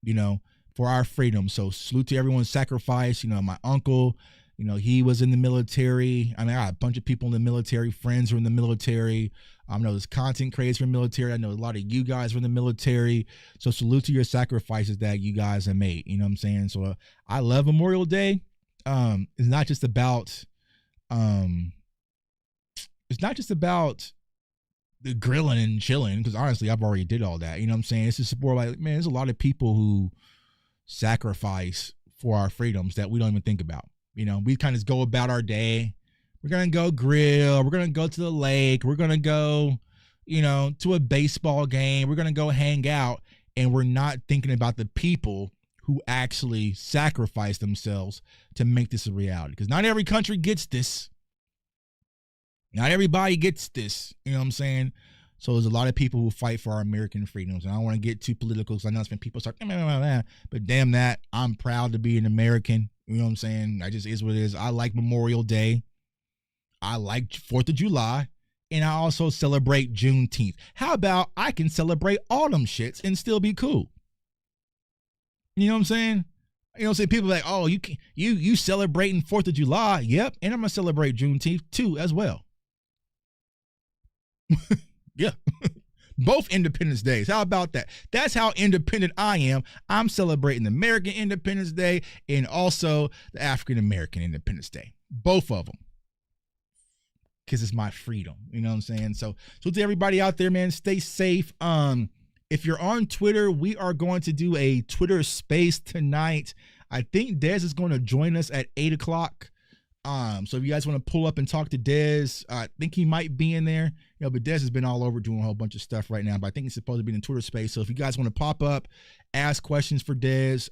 B: you know, for our freedom. So salute to everyone's sacrifice. You know, my uncle, you know, he was in the military. I mean, I got a bunch of people in the military, friends who are in the military. I know there's content creators from the military. I know a lot of you guys are in the military. So salute to your sacrifices that you guys have made. You know what I'm saying? So I love Memorial Day. It's not just about the grilling and chilling, because honestly, I've already did all that. You know what I'm saying? It's just more like, man, there's a lot of people who sacrifice for our freedoms that we don't even think about. You know, we kind of go about our day. We're going to go grill. We're going to go to the lake. We're going to go, you know, to a baseball game. We're going to go hang out. And we're not thinking about the people who actually sacrifice themselves to make this a reality. Because not every country gets this. Not everybody gets this. You know what I'm saying? So there's a lot of people who fight for our American freedoms. And I don't want to get too political because I know it's when people start, but damn that. I'm proud to be an American. You know what I'm saying? I just is what it is. I like Memorial Day. I like 4th of July. And I also celebrate Juneteenth. How about I can celebrate all them shits and still be cool? You know what I'm saying? You know what I'm saying? People are like, oh, you celebrating 4th of July. Yep. And I'm going to celebrate Juneteenth too as well. Yeah. Both Independence Days. How about that? That's how independent I am. I'm celebrating the American Independence Day and also the African American Independence Day. Both of them. Because it's my freedom. You know what I'm saying? So to everybody out there, man, stay safe. If you're on Twitter, we are going to do a Twitter space tonight. I think Dez is going to join us at 8 o'clock. So if you guys want to pull up and talk to Dez, I think he might be in there. You know, but Dez has been all over doing a whole bunch of stuff right now. But I think he's supposed to be in the Twitter space. So if you guys want to pop up, ask questions for Dez,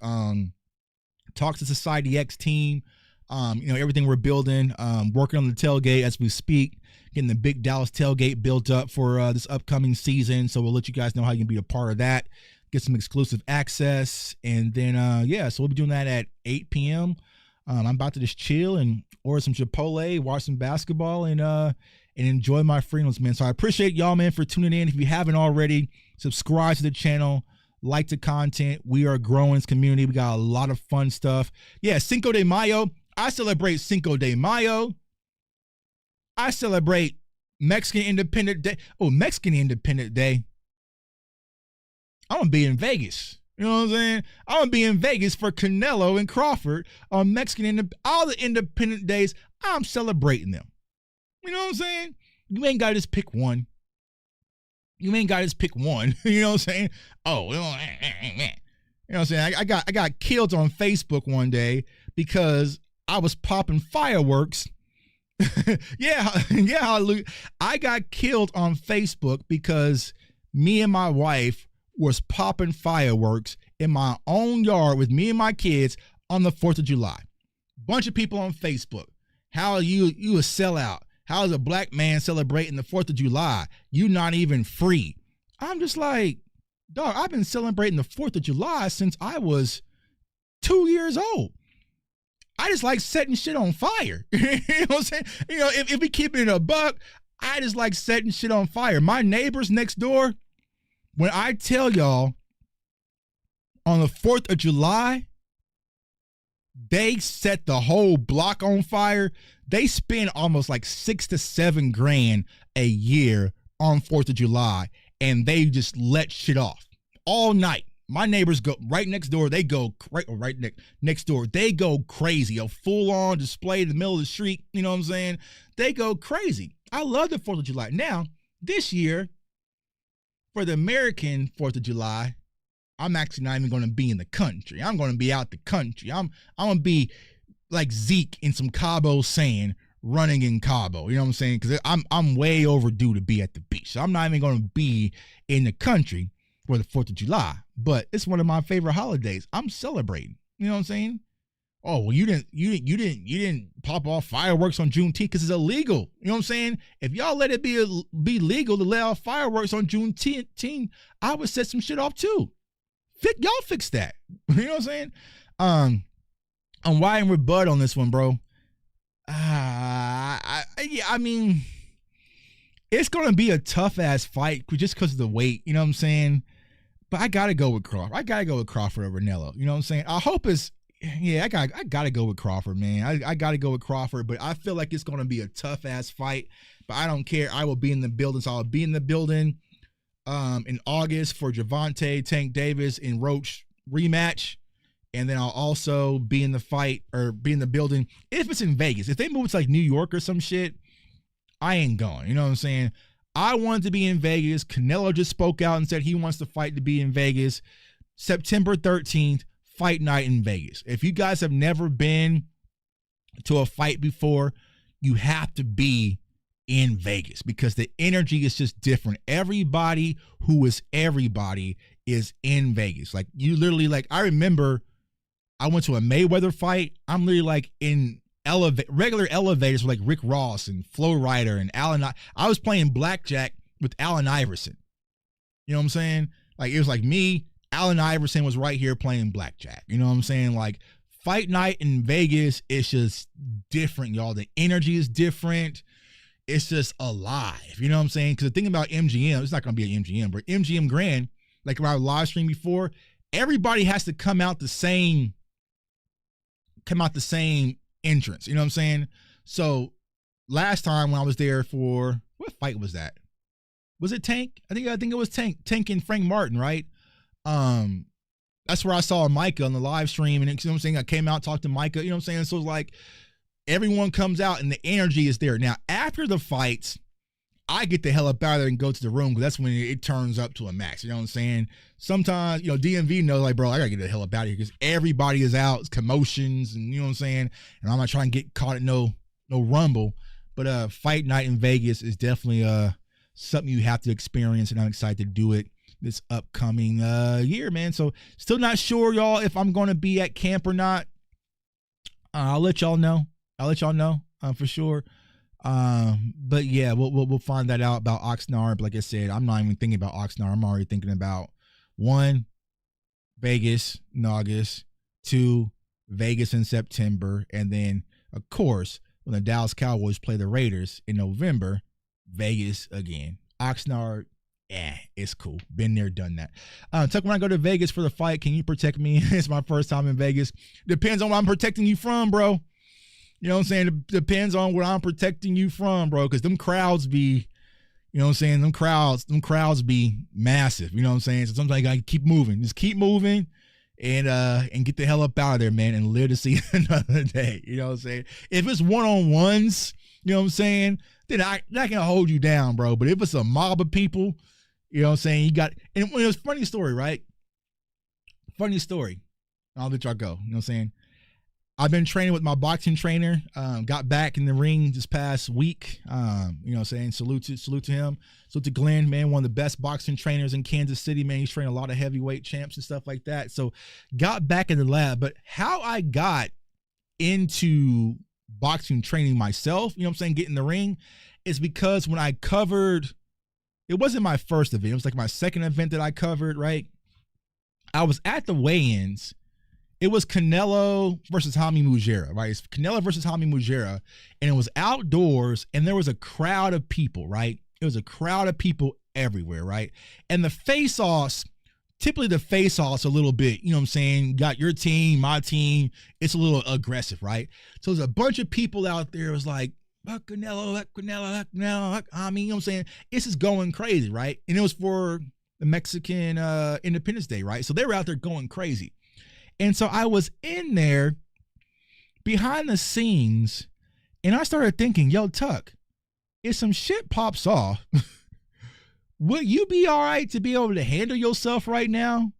B: talk to Society X team, you know, everything we're building, working on the tailgate as we speak, getting the big Dallas tailgate built up for this upcoming season. So we'll let you guys know how you can be a part of that, get some exclusive access. And then, yeah, so we'll be doing that at 8 p.m. I'm about to just chill and order some Chipotle, watch some basketball, and enjoy my freedoms, man. So I appreciate y'all, man, for tuning in. If you haven't already, subscribe to the channel, like the content. We are growing this community. We got a lot of fun stuff. Yeah, Cinco de Mayo. I celebrate Cinco de Mayo. I celebrate Mexican Independent Day. Oh, Mexican Independent Day. I'm going to be in Vegas. You know what I'm saying? I'm going to be in Vegas for Canelo and Crawford on Mexican all the independent days. I'm celebrating them. You know what I'm saying? You ain't got to just pick one. You ain't got to just pick one. You know what I'm saying? Oh, you know what I'm saying? I got killed on Facebook one day because I was popping fireworks. yeah, hallelujah. I got killed on Facebook because me and my wife was popping fireworks in my own yard with me and my kids on the 4th of July. Bunch of people on Facebook. How are you a sellout? How is a black man celebrating the 4th of July? You not even free. I'm just like, dog, I've been celebrating the 4th of July since I was 2 years old. I just like setting shit on fire. You know what I'm saying? You know, if we keep it in a buck, I just like setting shit on fire. My neighbors next door, when I tell y'all, on the 4th of July, they set the whole block on fire. They spend almost like $6 to $7 grand a year on 4th of July, and they just let shit off all night. My neighbors go right next door. They go next door. They go crazy. A full-on display in the middle of the street. You know what I'm saying? They go crazy. I love the 4th of July. Now, this year, for the American 4th of July, I'm actually not even going to be in the country. I'm going to be out the country. I'm going to be like Zeke in some Cabo sand running in Cabo. You know what I'm saying? Because I'm way overdue to be at the beach. So I'm not even going to be in the country for the 4th of July. But it's one of my favorite holidays. I'm celebrating. You know what I'm saying? Oh, well, you didn't pop off fireworks on Juneteenth because it's illegal. You know what I'm saying? If y'all let it be legal to let off fireworks on Juneteenth, I would set some shit off too. Y'all fix that. You know what I'm saying? I'm riding with Bud on this one, bro. I mean, it's gonna be a tough ass fight just because of the weight. You know what I'm saying? But I gotta go with Crawford. I gotta go with Crawford over Canelo. You know what I'm saying? I hope it's I gotta go with Crawford, man. I gotta go with Crawford, but I feel like it's gonna be a tough ass fight. But I don't care. I will be in the building, so I'll be in the building in August for Javante, Tank Davis, and Roach rematch. And then I'll also be in the fight or be in the building if it's in Vegas. If they move to like New York or some shit, I ain't going. You know what I'm saying? I wanted to be in Vegas. Canelo just spoke out and said he wants the fight to be in Vegas. September 13th, fight night in Vegas. If you guys have never been to a fight before, you have to be in Vegas because the energy is just different. Everybody who is everybody is in Vegas. Like you literally, like I remember I went to a Mayweather fight. I'm literally like in regular elevators with like Rick Ross and Flo Rida and Allen. I was playing blackjack with Allen Iverson. You know what I'm saying? Like it was like me, Allen Iverson was right here playing blackjack. You know what I'm saying? Like fight night in Vegas is just different, y'all. The energy is different. It's just alive. You know what I'm saying? Because the thing about MGM, it's not going to be an MGM, but MGM Grand, like when I live streamed before, everybody has to come out the same entrance. You know what I'm saying? So last time when I was there for, what fight was that? Was it Tank? I think it was Tank and Frank Martin, right? That's where I saw Micah on the live stream, and you know what I'm saying? I came out, talked to Micah, you know what I'm saying? So it's like everyone comes out and the energy is there. Now, after the fights, I get the hell up out of there and go to the room because that's when it turns up to a max. You know what I'm saying? Sometimes, you know, DMV knows, like, bro, I gotta get the hell up out of here because everybody is out, it's commotions, and you know what I'm saying? And I'm not trying to get caught at no rumble. But fight night in Vegas is definitely something you have to experience, and I'm excited to do it this upcoming year, man. So still not sure, y'all, if I'm gonna be at camp or not. I'll let y'all know. For sure. But yeah, we'll find that out about Oxnard. But like I said, I'm not even thinking about Oxnard. I'm already thinking about 1, Vegas in August, 2, Vegas in September, and then of course when the Dallas Cowboys play the Raiders in November, Vegas again. Oxnard, it's cool. Been there, done that. Tuck, when I go to Vegas for the fight, can you protect me? It's my first time in Vegas. Depends on what I'm protecting you from, bro. You know what I'm saying? It depends on what I'm protecting you from, bro. Because them crowds be, you know what I'm saying? Them crowds be massive. You know what I'm saying? So sometimes you gotta keep moving. Just keep moving and get the hell up out of there, man, and live to see another day. You know what I'm saying? If it's one-on-ones, you know what I'm saying? Then I can hold you down, bro. But if it's a mob of people, you know what I'm saying? You got, and it was a funny story, right? Funny story. I'll let y'all go. You know what I'm saying? I've been training with my boxing trainer. Got back in the ring this past week. You know what I'm saying? Salute to him. Salute to Glenn, man, one of the best boxing trainers in Kansas City, man. He's trained a lot of heavyweight champs and stuff like that. So got back in the lab. But how I got into boxing training myself, you know what I'm saying, get in the ring, is because when I covered, it wasn't my first event. It was like my second event that I covered, right? I was at the weigh-ins. It was Canelo versus Jaime Mujera, right? It's Canelo versus Jaime Mujera, and it was outdoors, and there was a crowd of people, right? It was a crowd of people everywhere, right? And the face-offs, typically the face-offs a little bit, you know what I'm saying? You got your team, my team. It's a little aggressive, right? So there's a bunch of people out there. It was like, Canelo, Jaime, you know what I'm saying? This is going crazy, right? And it was for the Mexican Independence Day, right? So they were out there going crazy. And so I was in there behind the scenes, and I started thinking, yo, Tuck, if some shit pops off, will you be all right to be able to handle yourself right now?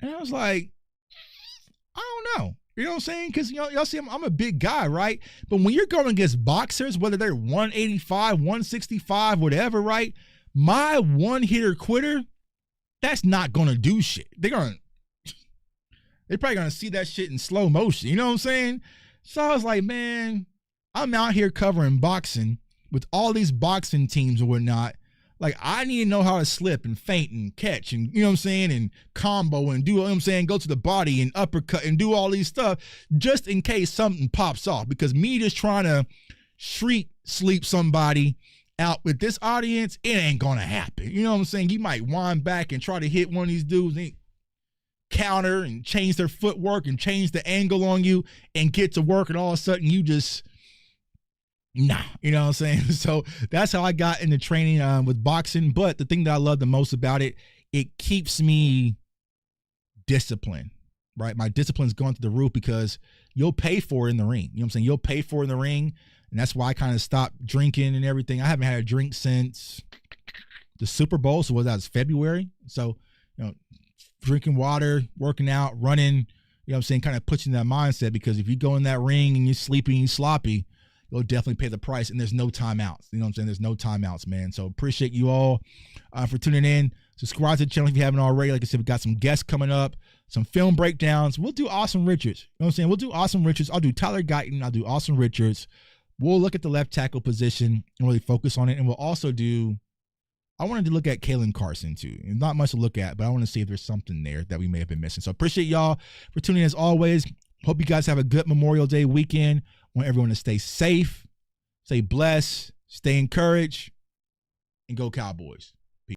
B: And I was like, I don't know. You know what I'm saying? Because, y'all see, I'm a big guy, right? But when you're going against boxers, whether they're 185, 165, whatever, right? My one-hitter quitter, that's not going to do shit. They're probably going to see that shit in slow motion. You know what I'm saying? So I was like, man, I'm out here covering boxing with all these boxing teams and whatnot. Like, I need to know how to slip and feint and catch and, you know what I'm saying, and combo and do, you know what I'm saying, go to the body and uppercut and do all these stuff just in case something pops off. Because me just trying to street sleep somebody out with this audience, it ain't going to happen. You know what I'm saying? You might wind back and try to hit one of these dudes and counter and change their footwork and change the angle on you and get to work, and all of a sudden you just, nah, you know what I'm saying? So that's how I got into training with boxing. But the thing that I love the most about it, it keeps me disciplined, right? My discipline's going through the roof because you'll pay for it in the ring. You know what I'm saying? You'll pay for it in the ring. And that's why I kind of stopped drinking and everything. I haven't had a drink since the Super Bowl. So that was February. So, drinking water, working out, running, you know what I'm saying, kind of puts you in that mindset, because if you go in that ring and you're sleepy and you're sloppy, you'll definitely pay the price, and there's no timeouts. You know what I'm saying? There's no timeouts, man. So appreciate you all for tuning in. Subscribe to the channel if you haven't already. Like I said, we got some guests coming up, some film breakdowns. We'll do Awesome Richards. You know what I'm saying? We'll do Awesome Richards. I'll do Tyler Guyton. I'll do Awesome Richards. We'll look at the left tackle position and really focus on it. And we'll also do, I wanted to look at Kalen Carson too. It's not much to look at, but I want to see if there's something there that we may have been missing. So appreciate y'all for tuning in as always. Hope you guys have a good Memorial Day weekend. I want everyone to stay safe, stay blessed, stay encouraged, and go Cowboys.